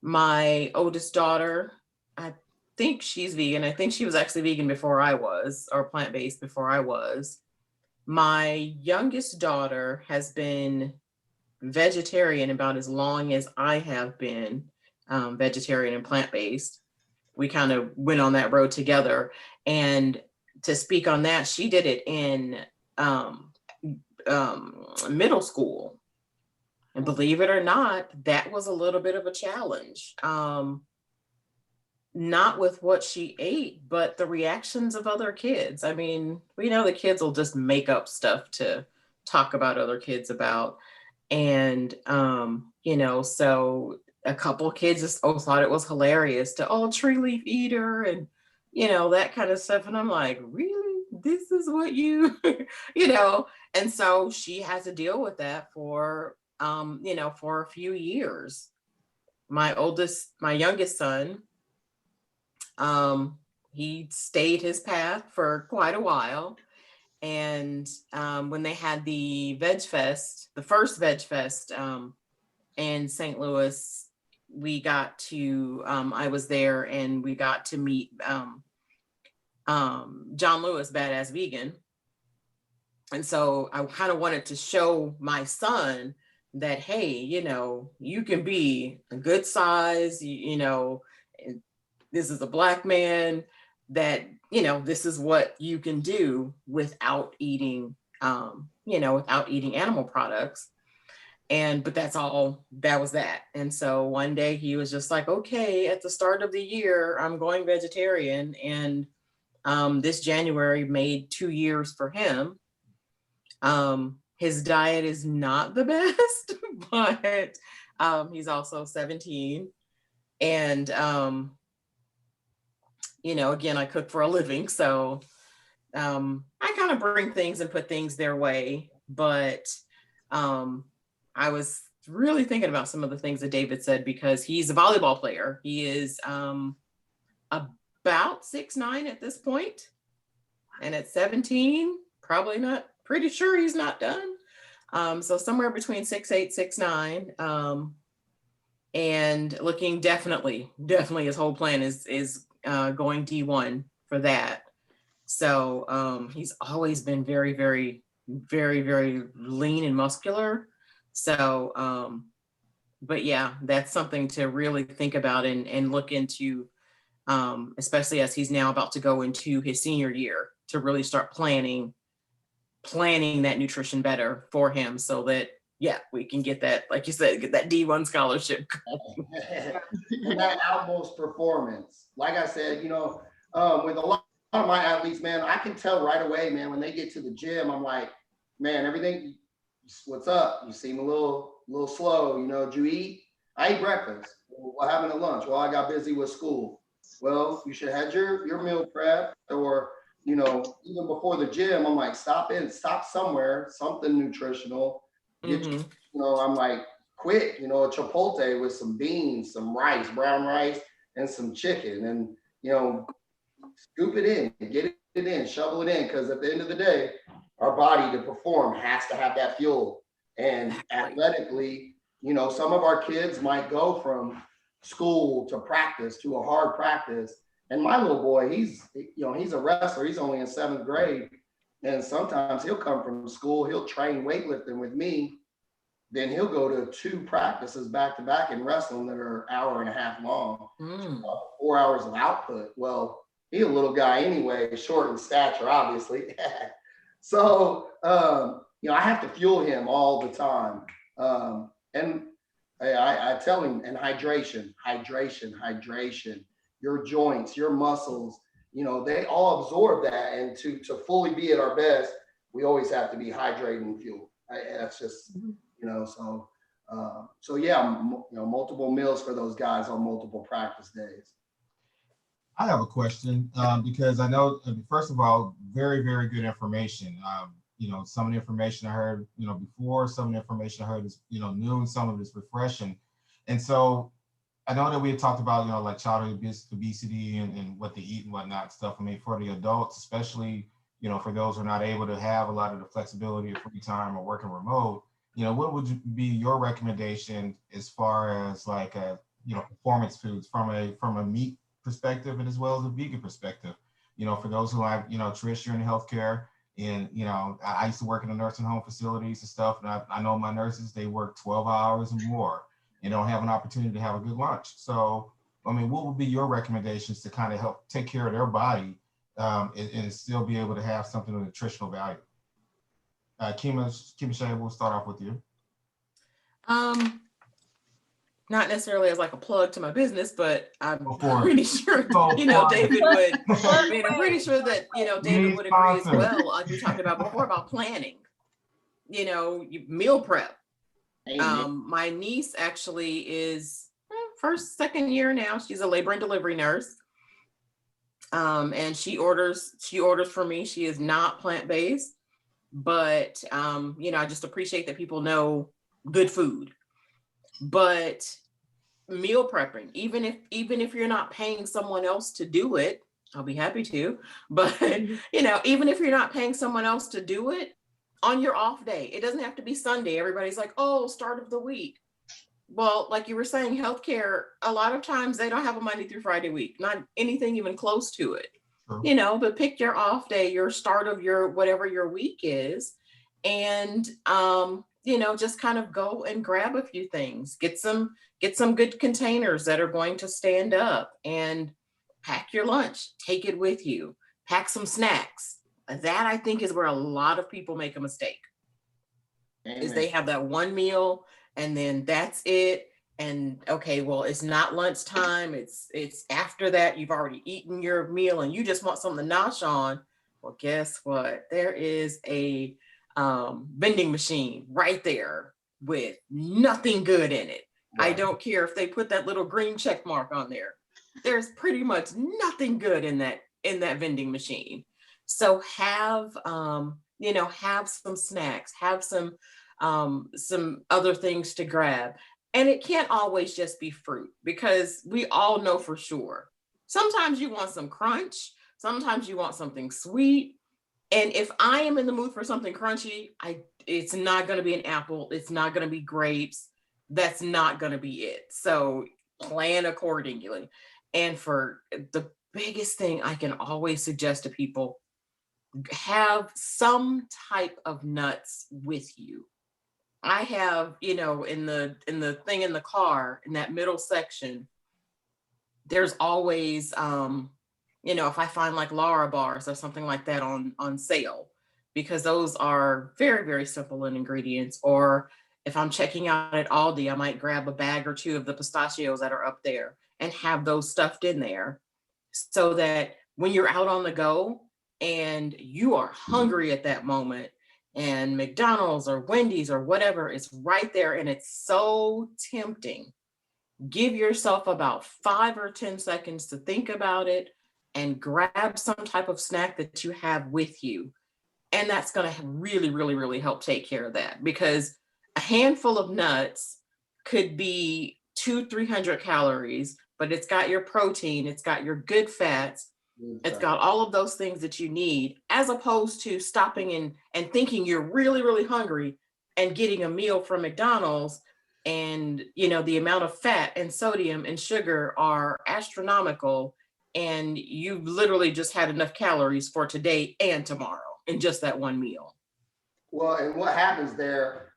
My oldest daughter, I think she's vegan. I think she was actually vegan before I was, or plant-based before I was. My youngest daughter has been vegetarian about as long as I have been vegetarian and plant-based. We kind of went on that road together. And to speak on that, she did it in middle school. And believe it or not, that was a little bit of a challenge. Not with what she ate, but the reactions of other kids. I mean, we know the kids will just make up stuff to talk about other kids about. And, you know, so a couple of kids just thought it was hilarious to, tree leaf eater and, you know, that kind of stuff. And I'm like, really? This is what you, you know? And so she has to deal with that for, you know, for a few years. My youngest son, he stayed his path for quite a while. And when they had the Veg Fest, the first Veg Fest in St. Louis, we got to, I was there and we got to meet John Lewis, Badass Vegan. And so I kind of wanted to show my son that, hey, you know, you can be a good size, you know, this is a Black man, that, you know, this is what you can do without eating, you know, without eating animal products. But that was that. And so one day he was just like, okay, at the start of the year, I'm going vegetarian. And this January made 2 years for him. His diet is not the best, but he's also 17. And, you know, again, I cook for a living. So I kind of bring things and put things their way. But I was really thinking about some of the things that David said, because he's a volleyball player. He is about 6'9" at this point. And at 17, probably not, pretty sure he's not done. So somewhere between 6'8", 6'9", and looking definitely his whole plan is going D1 for that. So he's always been very, very, very, very lean and muscular. So, but yeah, that's something to really think about and look into, especially as he's now about to go into his senior year, to really start planning that nutrition better for him, so that, yeah, we can get that, like you said, get that D1 scholarship. And that utmost performance. Like I said, you know, with a lot of my athletes, man, I can tell right away, man, when they get to the gym, I'm like, man, everything, what's up? You seem a little slow, you know, did you eat? I ate breakfast. What happened at lunch? Well, I got busy with school. Well, you should have had your meal prep, or, you know, even before the gym, I'm like, stop somewhere, something nutritional. You know, I'm like, quick, you know, a chipotle with some beans, some rice, brown rice, and some chicken, and, you know, scoop it in, get it in, shovel it in, because at the end of the day, our body to perform has to have that fuel. And athletically, you know, some of our kids might go from school to practice, to a hard practice. And my little boy, he's a wrestler. He's only in 7th grade. And sometimes he'll come from school, he'll train weightlifting with me. Then he'll go to 2 practices back to back in wrestling that are 1.5 hours long, 4 hours of output. Well, he's a little guy anyway, short in stature, obviously. So, you know, I have to fuel him all the time. And I tell him, and hydration. Your joints, your muscles, you know, they all absorb that. And to fully be at our best, we always have to be hydrated and fueled. That's just, you know, so yeah, you know, multiple meals for those guys on multiple practice days. I have a question, because I know, first of all, very, very good information. You know, some of the information I heard, you know, before, some of the information I heard is, you know, new, and some of it's refreshing. And so I know that we had talked about, like childhood obesity and what they eat and whatnot stuff. I mean, for the adults, especially, for those who are not able to have a lot of the flexibility of free time or working remote, what would be your recommendation as far as like, performance foods from a meat perspective and as well as a vegan perspective? For those who have, Trish, you're in healthcare, and, I used to work in the nursing home facilities and stuff. And I know my nurses, they work 12 hours and more and don't have an opportunity to have a good lunch. So, I mean, what would be your recommendations to kind of help take care of their body and still be able to have something of nutritional value? Kim-Shai, we'll start off with you. Not necessarily as like a plug to my business, but I'm pretty sure, David would. I mean, I'm pretty sure that, David would agree as well. Like we talked about before about planning, meal prep. My niece actually is second year now. She's a labor and delivery nurse. And she orders for me. She is not plant-based, but, I just appreciate that people know good food. But meal prepping, even if you're not paying someone else to do it, I'll be happy to, but even if you're not paying someone else to do it on your off day, it doesn't have to be Sunday. Everybody's like, oh, start of the week. Well, like you were saying, healthcare, a lot of times they don't have a Monday through Friday week, not anything even close to it, but pick your off day, your start of your, whatever your week is. And, just kind of go and grab a few things, get some good containers that are going to stand up, and pack your lunch, take it with you, pack some snacks. That I think is where a lot of people make a mistake. Amen. Is they have that one meal and then that's it. And okay, well, it's not lunchtime. It's after that, you've already eaten your meal and you just want something to nosh on. Well, guess what? There is a vending machine right there with nothing good in it. Right. I don't care if they put that little green check mark on there. There's pretty much nothing good in that vending machine. So have some snacks, have some other things to grab. And it can't always just be fruit, because we all know for sure. Sometimes you want some crunch. Sometimes you want something sweet. And if I am in the mood for something crunchy, it's not going to be an apple. It's not going to be grapes. That's not going to be it. So plan accordingly. And for the biggest thing I can always suggest to people, have some type of nuts with you. I have, in the thing in the car, in that middle section, there's always, if I find like Lara bars or something like that on sale, because those are very, very simple in ingredients. Or if I'm checking out at Aldi, I might grab a bag or two of the pistachios that are up there and have those stuffed in there, so that when you're out on the go and you are hungry at that moment, and McDonald's or Wendy's or whatever is right there and it's so tempting, give yourself about 5 or 10 seconds to think about it and grab some type of snack that you have with you. And that's going to really, really, really help take care of that, because a handful of nuts could be 200-300 calories, but it's got your protein, it's got your good fats, it's got all of those things that you need, as opposed to stopping and thinking you're really, really hungry and getting a meal from McDonald's, and the amount of fat and sodium and sugar are astronomical, and you've literally just had enough calories for today and tomorrow in just that one meal. Well, and what happens there,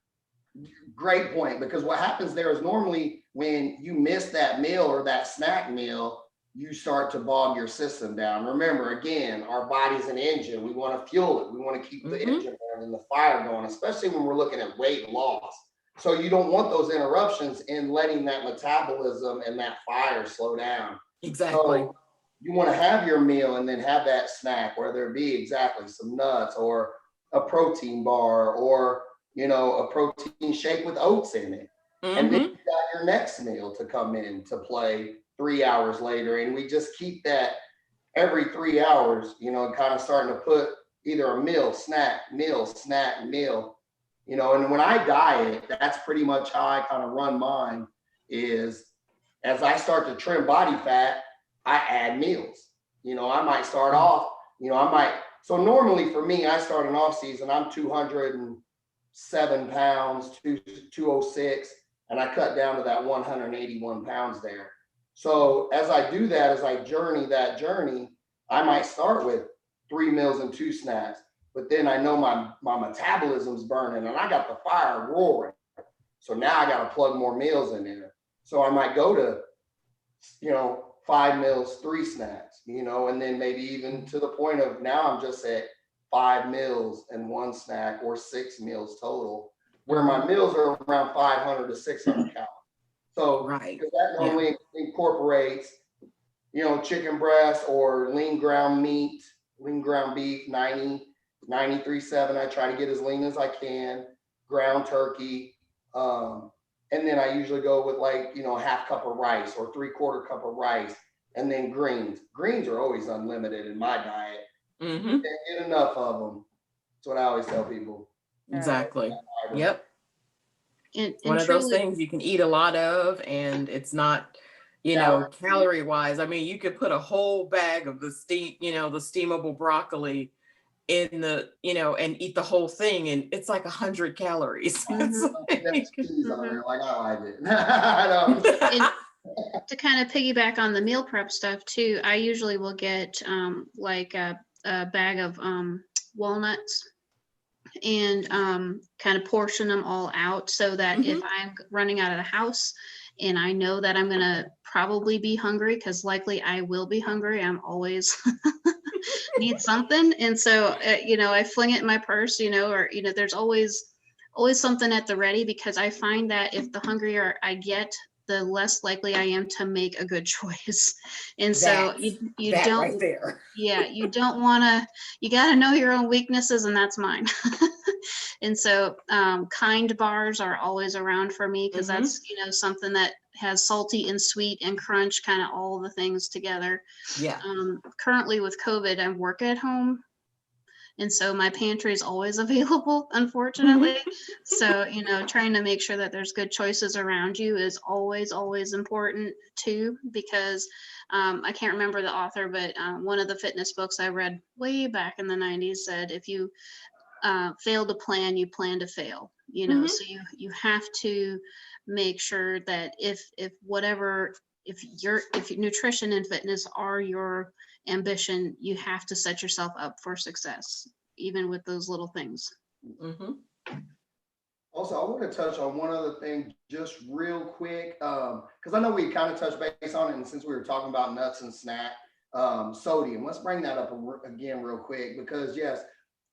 great point, because what happens there is normally when you miss that meal or that snack meal, you start to bog your system down. Remember, again, our body's an engine. We want to fuel it. We want to keep the engine going and the fire going, especially when we're looking at weight loss. So you don't want those interruptions in letting that metabolism and that fire slow down. Exactly. So you want to have your meal and then have that snack, whether it be exactly some nuts or a protein bar or, a protein shake with oats in it. And then you got your next meal to come in to play 3 hours later. And we just keep that every 3 hours, kind of starting to put either a meal, snack, meal, snack, meal, and when I diet, that's pretty much how I kind of run mine. is as I start to trim body fat, I add meals. You know, I might start off, you know, so normally for me, I start an off season, I'm 207 pounds, 206, and I cut down to that 181 pounds there. So as I do that, as I journey that journey, I might start with 3 meals and 2 snacks, but then I know my metabolism's burning and I got the fire roaring. So now I got to plug more meals in there. So I might go to, you know, 5 meals, 3 snacks, you know, and then maybe even to the point of now I'm just at 5 meals and 1 snack, or 6 meals total, where my meals are around 500 to 600 calories. So Right. that normally incorporates, you know, chicken breast or lean ground meat, lean ground beef, 93.7. I try to get as lean as I can, ground turkey. And then I usually go with, like, you know, a half cup of rice or 3/4 cup of rice, and then greens. Greens are always unlimited in my diet. Mm-hmm. Can't get enough of them. That's what I always tell people. Exactly. Yep. And One of those truly, things you can eat a lot of, and it's not, you know, calorie wise. I mean, you could put a whole bag of the the steamable broccoli in the, you know, and eat the whole thing, and it's like 100 calories. That's cheese on there, like I like it. I don't. and to kind of piggyback on the meal prep stuff too, I usually will get like a bag of walnuts and kind of portion them all out so that if I'm running out of the house and I know that I'm gonna probably be hungry, because likely I will be hungry, I'm always need something, and so you know, I fling it in my purse, you know, or you know, there's always something at the ready, because I find that if the hungrier I get, the less likely I am to make a good choice. And so you don't right there. Yeah, you don't want to, you got to know your own weaknesses, and that's mine. And so kind bars are always around for me, because that's, you know, something that has salty and sweet and crunch, kind of all the things together. Yeah. Currently with COVID, I work at home, and so my pantry is always available, unfortunately. So, you know, trying to make sure that there's good choices around you is always, always important too, because I can't remember the author, but one of the fitness books I read way back in the 90s said, if you fail to plan, you plan to fail, you know. So you have to make sure that if nutrition and fitness are your ambition, you have to set yourself up for success, even with those little things. Also, I want to touch on one other thing just real quick, because I know we kind of touched base on it, and since we were talking about nuts and snack, sodium, let's bring that up again real quick, because yes,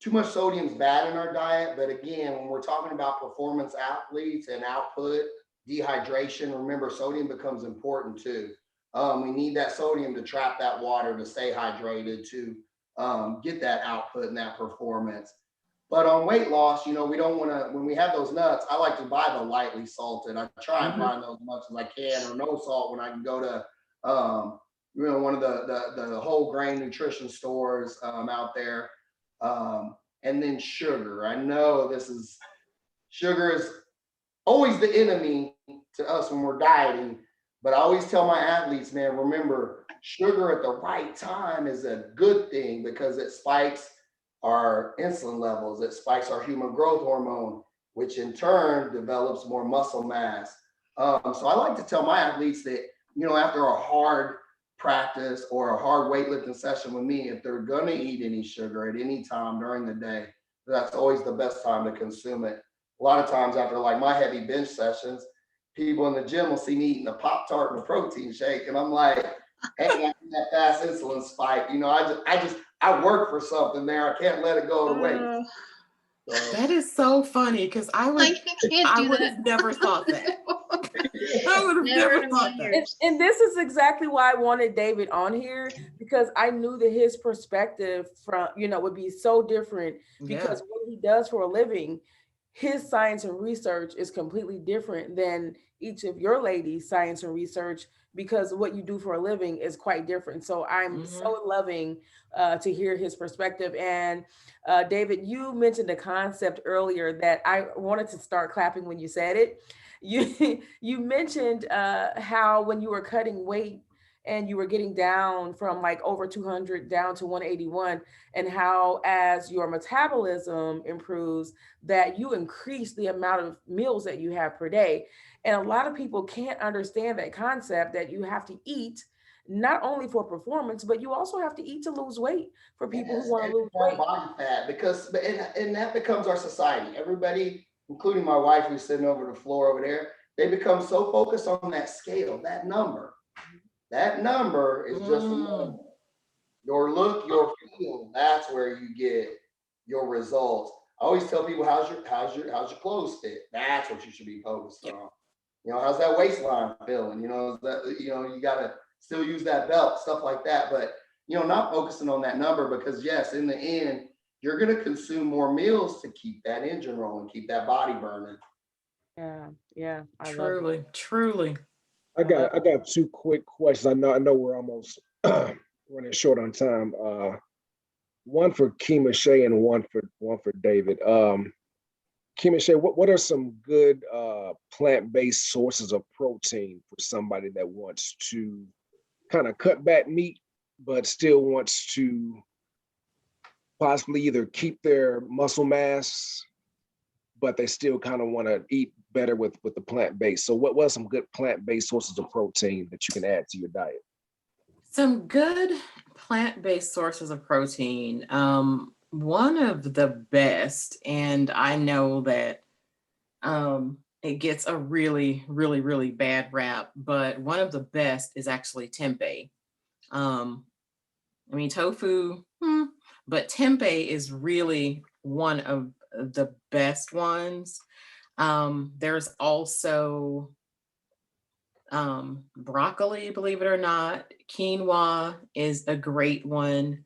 too much sodium is bad in our diet, but again, when we're talking about performance athletes and output, dehydration, remember, sodium becomes important too. We need that sodium to trap that water, to stay hydrated, to get that output and that performance. But on weight loss, you know, we don't want to, when we have those nuts, I like to buy the lightly salted. I try and find those as much as I can, or no salt when I can go to, you know, one of the whole grain nutrition stores out there. And then sugar. I know sugar is always the enemy to us when we're dieting, but I always tell my athletes, man, remember, sugar at the right time is a good thing, because it spikes our insulin levels, it spikes our human growth hormone, which in turn develops more muscle mass. So I like to tell my athletes that, you know, after a hard practice or a hard weightlifting session with me, if they're going to eat any sugar at any time during the day, that's always the best time to consume it. A lot of times after like my heavy bench sessions, people in the gym will see me eating a Pop-Tart and a protein shake, and I'm like, hey, that fast insulin spike, you know, I work for something there. I can't let it go to waste. So. That is so funny, because I would have never thought that. I would have never thought that. And this is exactly why I wanted David on here, because I knew that his perspective from, you know, would be so different, because what he does for a living, his science and research is completely different than each of your ladies' science and research, because what you do for a living is quite different. So I'm so loving to hear his perspective. And David, you mentioned a concept earlier that I wanted to start clapping when you said it. You mentioned how when you were cutting weight and you were getting down from like over 200 down to 181, and how as your metabolism improves, that you increase the amount of meals that you have per day. And a lot of people can't understand that concept, that you have to eat not only for performance, but you also have to eat to lose weight, for people who want to lose weight. Body fat, because and that becomes our society. Everybody, including my wife who's sitting over the floor over there, they become so focused on that scale, that number. That number is just a number. Your look, your feel, that's where you get your results. I always tell people, how's your clothes fit? That's what you should be focused on. You know, how's that waistline feeling? You know, that, you know, you gotta still use that belt, stuff like that. But you know, not focusing on that number, because yes, in the end, you're gonna consume more meals to keep that engine rolling, keep that body burning. Yeah. Truly. I got two quick questions. I know we're almost running short on time. One for Kim-Shai and one for David. Kim-Shai, what are some good plant-based sources of protein for somebody that wants to kind of cut back meat, but still wants to possibly either keep their muscle mass, but they still kind of want to eat better with the plant-based? So what are some good plant-based sources of protein that you can add to your diet? Some good plant-based sources of protein. One of the best, and I know that it gets a really, really, really bad rap, but one of the best is actually tempeh. I mean, tofu, but tempeh is really one of the best ones. There's also broccoli, believe it or not. Quinoa is a great one.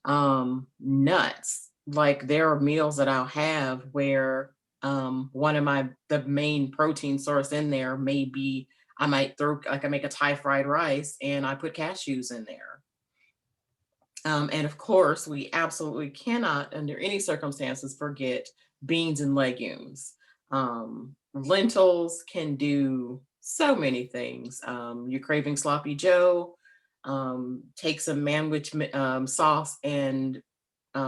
Nuts, like there are meals that I'll have where one of the main protein source in there may be, I might throw, like I make a Thai fried rice and I put cashews in there. And of course, we absolutely cannot, under any circumstances, forget beans and legumes. Lentils can do so many things. You're craving sloppy Joe, take some manwich sauce and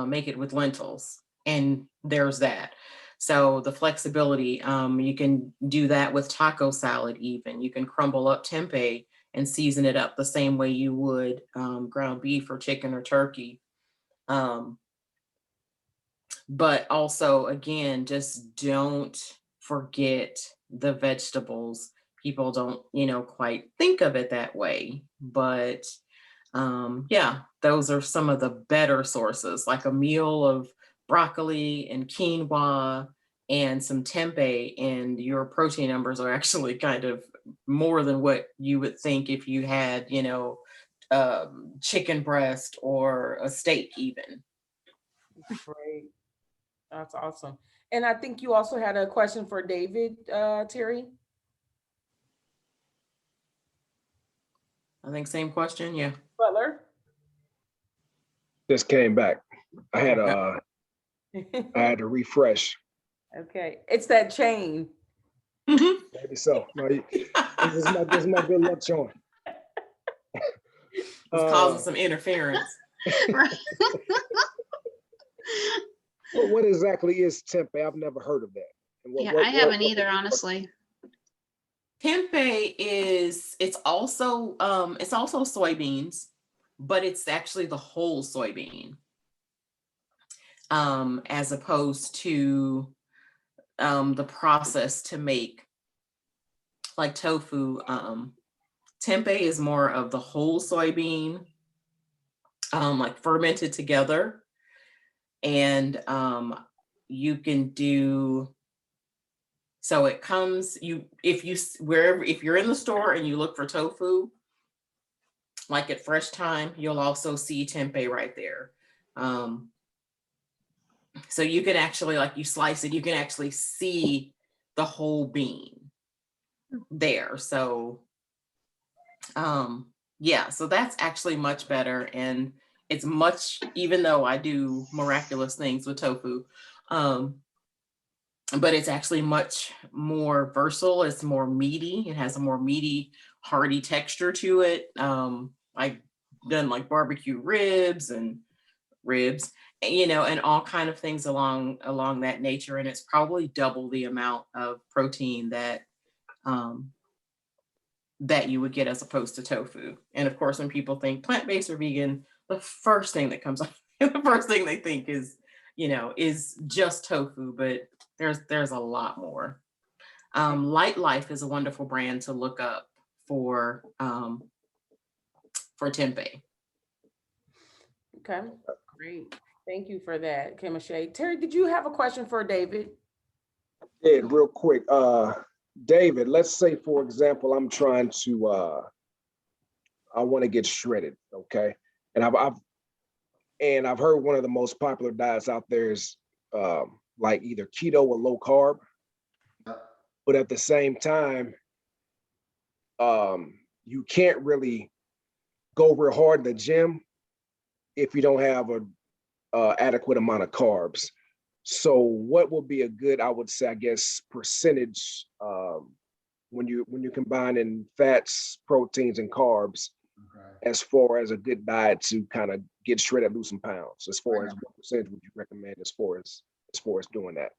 make it with lentils, and there's that. So the flexibility, you can do that with taco salad even. You can crumble up tempeh and season it up the same way you would ground beef or chicken or turkey. But also, again, just don't forget the vegetables. People don't, quite think of it that way. But yeah, those are some of the better sources, like a meal of broccoli and quinoa and some tempeh, and your protein numbers are actually kind of more than what you would think if you had, chicken breast or a steak even. Great. That's awesome. And I think you also had a question for David, Terry. I think same question, yeah. Butler. Just came back. I had to refresh. Okay, it's that chain. Maybe so. No, this is my good luck charm. It's causing some interference. What exactly is tempeh? I've never heard of that. I haven't either, honestly. Tempeh it's also soybeans, but it's actually the whole soybean, as opposed to the process to make like tofu. Tempeh is more of the whole soybean, like fermented together, and you can do. So it comes, if you're in the store and you look for tofu, like at Fresh Time, you'll also see tempeh right there. So you can actually, like, you slice it, you can actually see the whole bean there. So Yeah, so that's actually much better. And it's much, even though I do miraculous things with tofu, but it's actually much more versatile. It's more meaty. It has a more meaty, hearty texture to it. I've done like barbecue ribs, and all kind of things along that nature. And it's probably double the amount of protein that you would get as opposed to tofu. And of course, when people think plant-based or vegan, the first thing that comes up, the first thing they think is just tofu, but there's a lot more. Light Life is a wonderful brand to look up for tempeh. Okay, great. Thank you for that, Kim-Shai. Terry, did you have a question for David? Yeah, real quick. David, let's say, for example, I'm trying to, I want to get shredded, okay? And I've heard one of the most popular diets out there is like either keto or low carb. But at the same time, you can't really go real hard in the gym if you don't have a adequate amount of carbs. So what will be a good, I would say, I guess, percentage when you're combining fats, proteins, and carbs, as far as a good diet to kind of get shredded, lose some pounds? As far as what percentage would you recommend as far as doing that?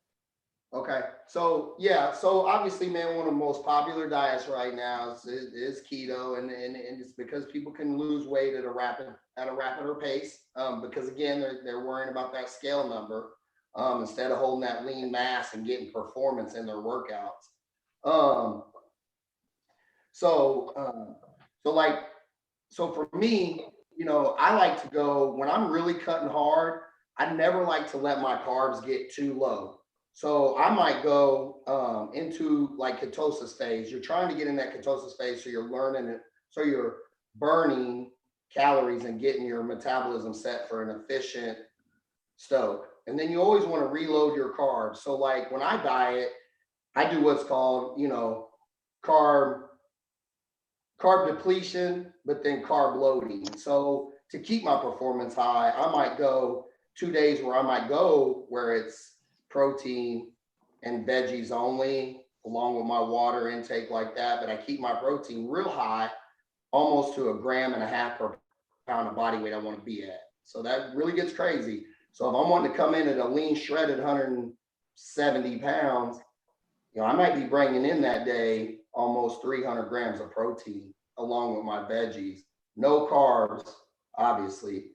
Okay, so yeah, so obviously, man, one of the most popular diets right now is keto, and it's because people can lose weight at a rapider pace, because again, they're worrying about that scale number, instead of holding that lean mass and getting performance in their workouts. So for me, I like to go, when I'm really cutting hard, I never like to let my carbs get too low. So I might go into like ketosis phase. You're trying to get in that ketosis phase, so you're learning it, so you're burning calories and getting your metabolism set for an efficient stoke. And then you always want to reload your carbs. So like when I diet, I do what's called, carb depletion, but then carb loading. So to keep my performance high, I might go 2 days where it's protein and veggies only, along with my water intake like that. But I keep my protein real high, almost to 1.5 grams per pound of body weight I want to be at. So that really gets crazy. So if I'm wanting to come in at a lean, shredded 170 pounds, I might be bringing in that day almost 300 grams of protein along with my veggies. No carbs, obviously.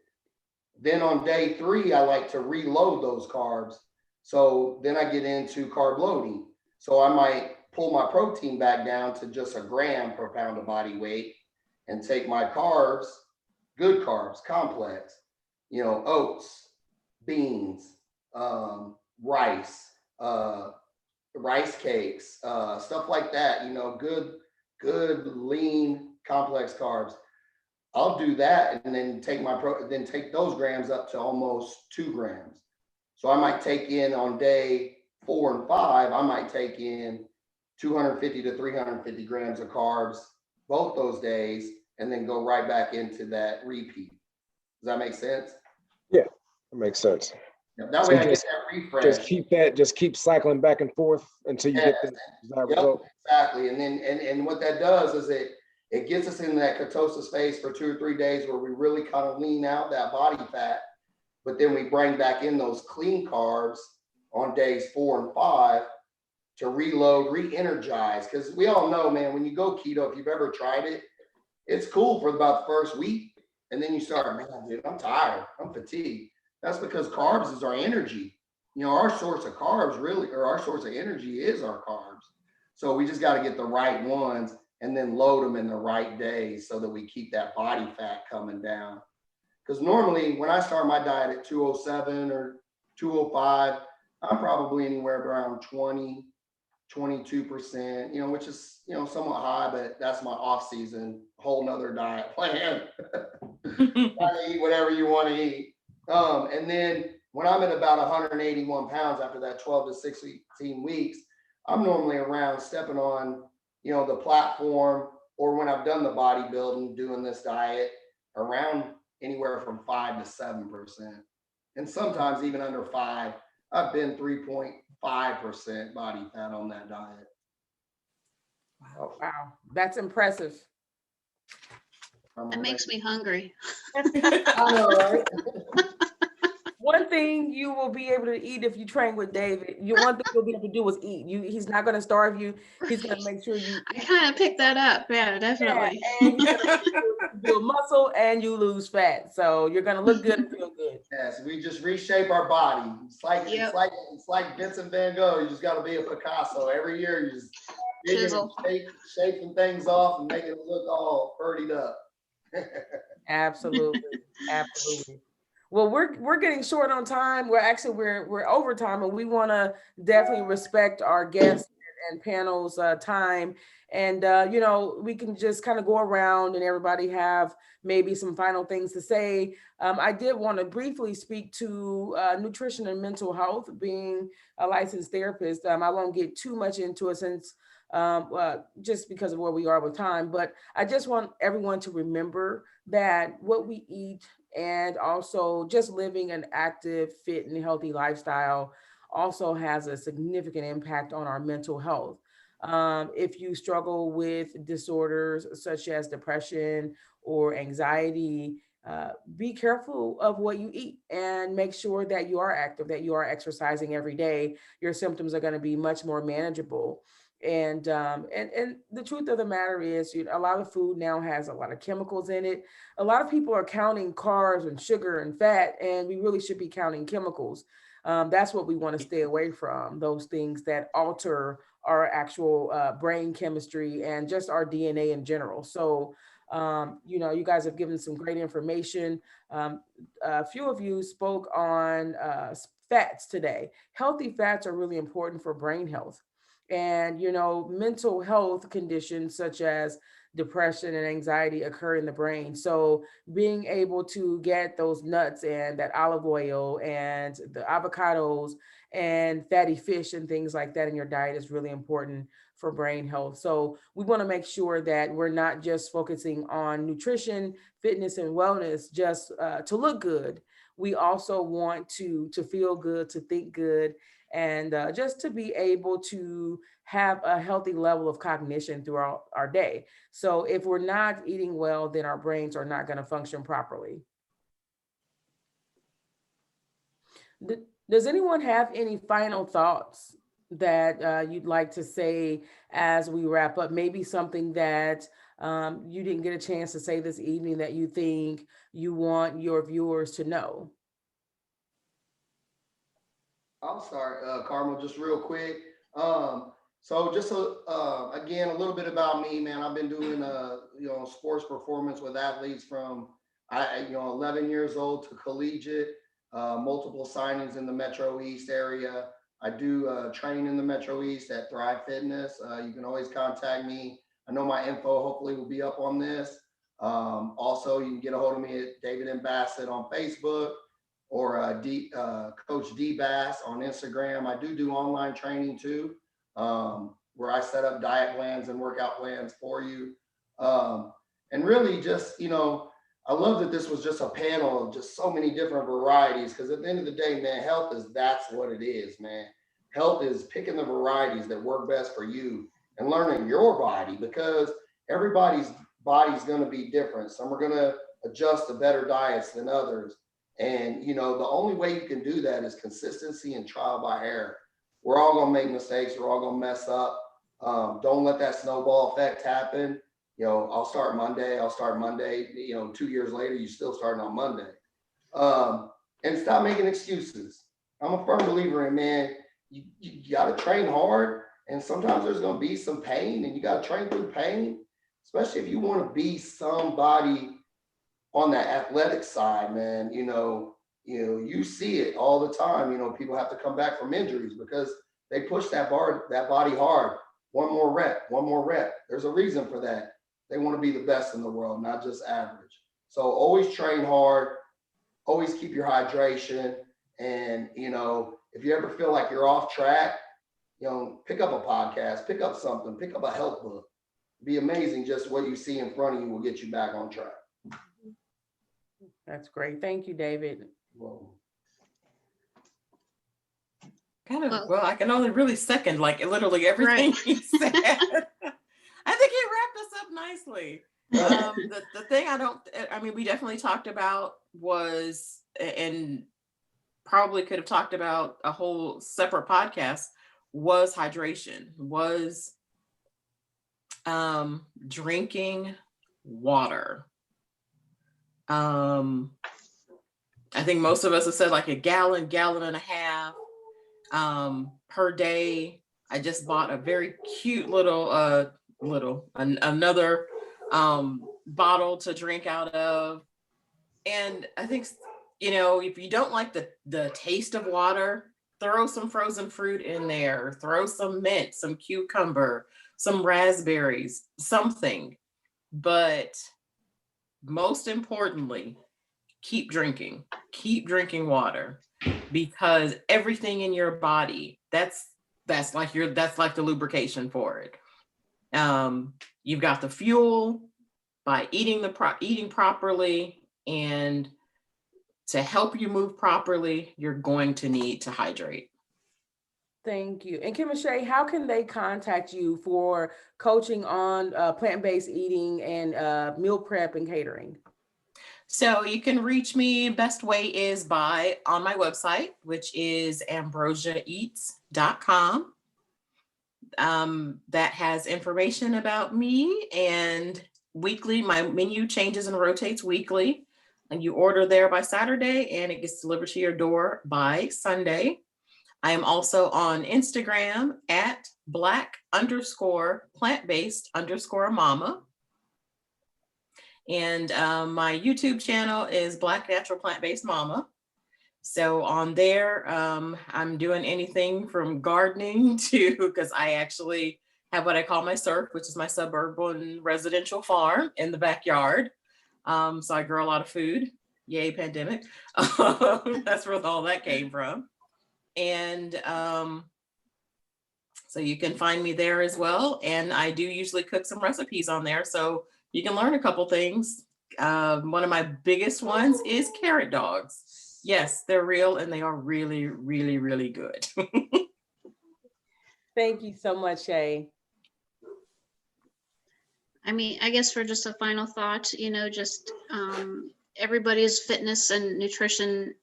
Then on day 3, I like to reload those carbs. So then I get into carb loading. So I might pull my protein back down to just 1 gram per pound of body weight and take my carbs, good carbs, complex, oats, beans, rice, rice cakes, stuff like that, good lean complex carbs. I'll do that and then take those grams up to almost 2 grams. So I might take in on day 4 and 5, I might take in 250 to 350 grams of carbs both those days, and then go right back into that repeat. Does that make sense? Yeah, that makes sense. Yeah, that way I get that refresh. Just keep cycling back and forth until you get the desired result. Exactly. And then and what that does is it gets us in that ketosis phase for 2 or 3 days where we really kind of lean out that body fat, but then we bring back in those clean carbs on days 4 and 5 to reload, re-energize. Because we all know, man, when you go keto, if you've ever tried it, it's cool for about the first week. And then you start, man, dude, I'm tired. I'm fatigued. That's because carbs is our energy. Our source of carbs really, or our source of energy is our carbs. So we just got to get the right ones and then load them in the right days so that we keep that body fat coming down. Because normally when I start my diet at 207 or 205, I'm probably anywhere around 20, 22%, which is, somewhat high, but that's my off season, whole nother diet plan. Try to eat whatever you want to eat. And then when I'm at about 181 pounds after that 12 to 16 weeks, I'm normally around stepping on, the platform or when I've done the bodybuilding, doing this diet, around anywhere from 5 to 7%. And sometimes even under 5, I've been 3.5% body fat on that diet. Oh, wow, that's impressive. That makes me hungry. I know, right? One thing you will be able to eat if you train with David, one thing you'll be able to do is eat. He's not going to starve you. He's going to make sure you. I kind of picked that up. Yeah, definitely. Yeah, and he's going to make sure you build muscle and you lose fat. So you're going to look good and feel good. Yes, we just reshape our body. It's like Yep. it's like Vincent Van Gogh. You just got to be a Picasso. Every year you just digging and shaping things off and making it look all prettied up. Absolutely, absolutely. Well, we're getting short on time. We're over time, and we want to definitely respect our guests and panel's time. And we can just kind of go around and everybody have maybe some final things to say. I did want to briefly speak to nutrition and mental health. Being a licensed therapist, I won't get too much into it since just because of where we are with time. But I just want everyone to remember that what we eat and also just living an active, fit, and healthy lifestyle also has a significant impact on our mental health. If you struggle with disorders such as depression or anxiety, be careful of what you eat and make sure that you are active, that you are exercising every day. Your symptoms are going to be much more manageable. And the truth of the matter is, a lot of food now has a lot of chemicals in it. A lot of people are counting carbs and sugar and fat, and we really should be counting chemicals. That's what we want to stay away from, those things that alter our actual brain chemistry and just our DNA in general. So, you guys have given some great information. A few of you spoke on fats today. Healthy fats are really important for brain health. And, mental health conditions such as depression and anxiety occur in the brain. So being able to get those nuts and that olive oil and the avocados and fatty fish and things like that in your diet is really important for brain health. So we want to make sure that we're not just focusing on nutrition, fitness, and wellness just to look good. We also want to feel good, to think good, and just to be able to have a healthy level of cognition throughout our day. So if we're not eating well, then our brains are not going to function properly. Does anyone have any final thoughts that you'd like to say as we wrap up? Maybe something that you didn't get a chance to say this evening that you think you want your viewers to know? I'll start, Carmel, just real quick. So just again, a little bit about me, man. I've been doing sports performance with athletes from 11 years old to collegiate, multiple signings in the Metro East area. I do training in the Metro East at Thrive Fitness. You can always contact me. I know my info hopefully will be up on this. Also, you can get a hold of me at David and Bassett on Facebook, or Coach D Bass on Instagram. I do online training too, where I set up diet plans and workout plans for you. And really just, I love that this was just a panel of just so many different varieties, because at the end of the day, man, that's what it is, man. Health is picking the varieties that work best for you and learning your body, because everybody's body's going to be different. Some are going to adjust to better diets than others. And, the only way you can do that is consistency and trial by error. We're all going to make mistakes. We're all going to mess up. Don't let that snowball effect happen. I'll start Monday. 2 years later, you're still starting on Monday. And stop making excuses. I'm a firm believer in, man, you got to train hard. And sometimes there's going to be some pain, and you got to train through pain, especially if you want to be somebody on that athletic side, man. You see it all the time. People have to come back from injuries because they push that body hard. One more rep. There's a reason for that. They want to be the best in the world, not just average. So always train hard, always keep your hydration. And, if you ever feel like you're off track, pick up a podcast, pick up something, pick up a health book. be amazing. Just what you see in front of you will get you back on track. That's great. Thank you, David. Well, Well, I can only really second like literally everything Right. he said. I think he wrapped us up nicely. The thing we definitely talked about was, and probably could have talked about a whole separate podcast, was hydration, was drinking water. I think most of us have said like a gallon and a half per day. I just bought a very cute another bottle to drink out of. And I think, if you don't like the taste of water, throw some frozen fruit in there, throw some mint, some cucumber, some raspberries, something. But most importantly, keep drinking water, because everything in your body, that's like the lubrication for it. You've got the fuel by eating properly, and to help you move properly, you're going to need to hydrate. Thank you. And Kim-Shai, how can they contact you for coaching on plant-based eating and meal prep and catering? So you can reach me, best way is on my website, which is ambrosiaeats.com. That has information about me, and weekly, my menu changes and rotates weekly, and you order there by Saturday and it gets delivered to your door by Sunday. I am also on Instagram at black_plant-based_mama. And my YouTube channel is Black Natural Plant-Based Mama. So on there, I'm doing anything from gardening to, because I actually have what I call my SURF, which is my suburban residential farm in the backyard. So I grow a lot of food. Yay, pandemic. That's where all that came from. And so you can find me there as well. And I do usually cook some recipes on there, so you can learn a couple things. One of my biggest ones is carrot dogs. Yes, they're real and they are really, really, really good. Thank you so much, Shay. I guess for just a final thought, everybody's fitness and nutrition,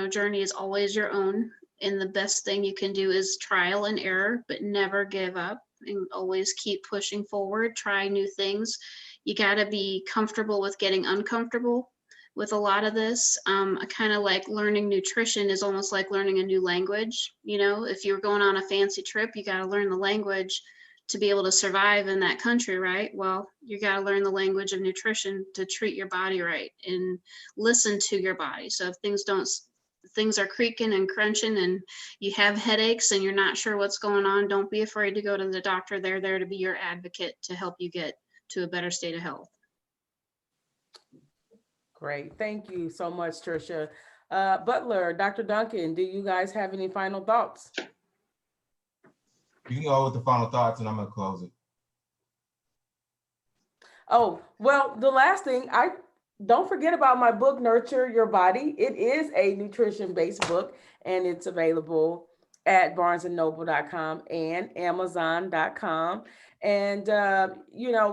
journey is always your own. And the best thing you can do is trial and error, but never give up, and always keep pushing forward, try new things. You got to be comfortable with getting uncomfortable with a lot of this. I kind of like learning nutrition is almost like learning a new language. If you're going on a fancy trip, you got to learn the language to be able to survive in that country, right? Well, you got to learn the language of nutrition to treat your body right and listen to your body. So if things are creaking and crunching and you have headaches and you're not sure what's going on, don't be afraid to go to the doctor. They're there to be your advocate to help you get to a better state of health. Great. Thank you so much, Trisha. Butler, Dr. Duncan, do you guys have any final thoughts? You can go with the final thoughts and I'm going to close it. Oh, well, the last thing, don't forget about my book, Nurture Your Body. It is a nutrition-based book, and it's available at barnesandnoble.com and amazon.com. And,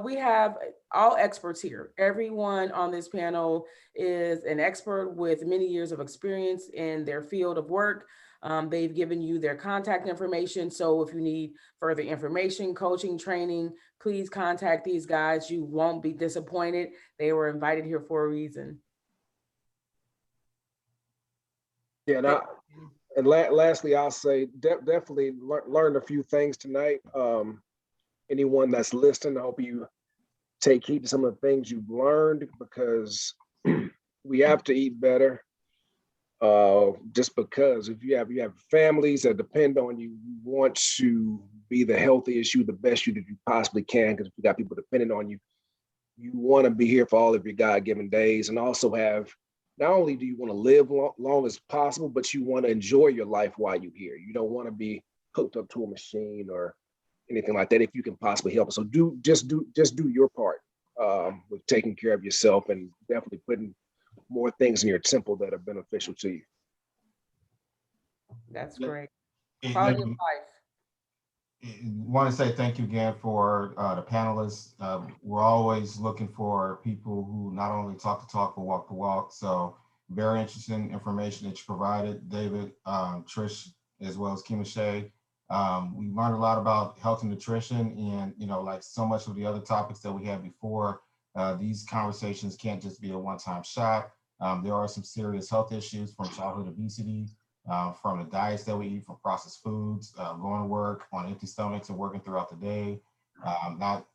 we have all experts here. Everyone on this panel is an expert with many years of experience in their field of work. They've given you their contact information. So if you need further information, coaching, training, please contact these guys. You won't be disappointed. They were invited here for a reason. Yeah, and lastly, I'll say definitely learned a few things tonight. Anyone that's listening, I hope you take heed to some of the things you've learned, because we have to eat better. Just because if you have families that depend on you, you want to be the healthiest you, the best you that you possibly can, because if you got people depending on you, you want to be here for all of your God-given days, and also have, not only do you want to live long as possible, but you want to enjoy your life while you're here. You don't want to be hooked up to a machine or anything like that, if you can possibly help. So just do your part with taking care of yourself and definitely putting more things in your temple that are beneficial to you. That's great. And Quality of life. want to say thank you again for the panelists. We're always looking for people who not only talk the talk, but walk the walk. So very interesting information that you provided, David, Trish, as well as Kim-Shai. We learned a lot about health and nutrition, and like so much of the other topics that we had before, these conversations can't just be a one-time shot. There are some serious health issues from childhood obesity, from the diets that we eat, from processed foods, going to work on empty stomachs and working throughout the day, not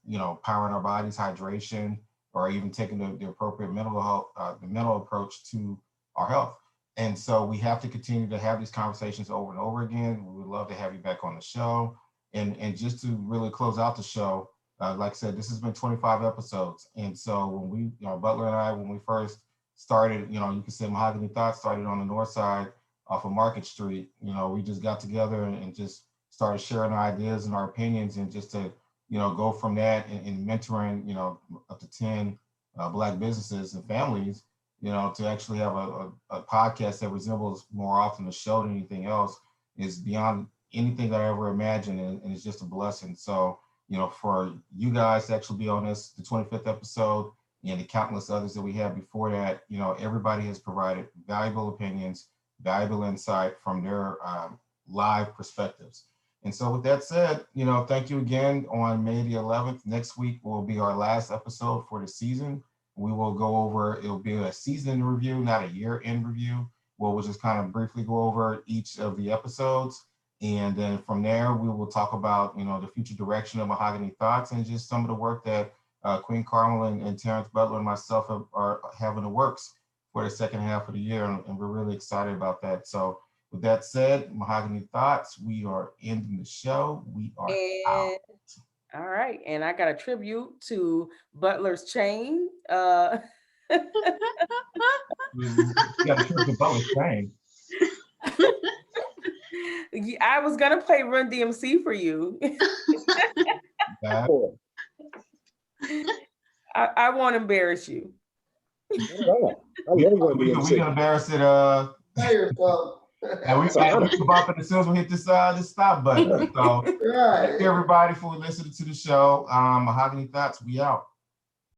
powering our bodies, hydration, or even taking the appropriate mental health, the mental approach to our health. And so we have to continue to have these conversations over and over again. We would love to have you back on the show. And just to really close out the show, like I said, this has been 25 episodes. And so when we, Butler and I, when we first started, you can say Mahogany Thoughts started on the north side off of Market Street. We just got together and just started sharing our ideas and our opinions, and just to, go from that and mentoring, up to 10 Black businesses and families, to actually have a podcast that resembles more often a show than anything else is beyond anything that I ever imagined, and it's just a blessing. So, for you guys to actually be on this, the 25th episode, and the countless others that we had before that, everybody has provided valuable opinions, valuable insight from their live perspectives. And so with that said, thank you again. On May the 11th, next week will be our last episode for the season. We will go over, it'll be a season review, not a year-end review, where we'll just kind of briefly go over each of the episodes. And then from there, we will talk about, the future direction of Mahogany Thoughts and just some of the work that Queen Carmel and Terrence Butler and myself are having the works for the second half of the year. And we're really excited about that. So with that said, Mahogany Thoughts, we are ending the show. We are out. All right, and I got a tribute to Butler's chain. We got a tribute to Butler's chain. I was gonna play Run DMC for you. I won't embarrass you. I love Run DMC. We can embarrass it. Hey, yourself. And we can bump it as soon as we hit this stop button. So Right. thank you everybody for listening to the show. Mahogany Thoughts, we out.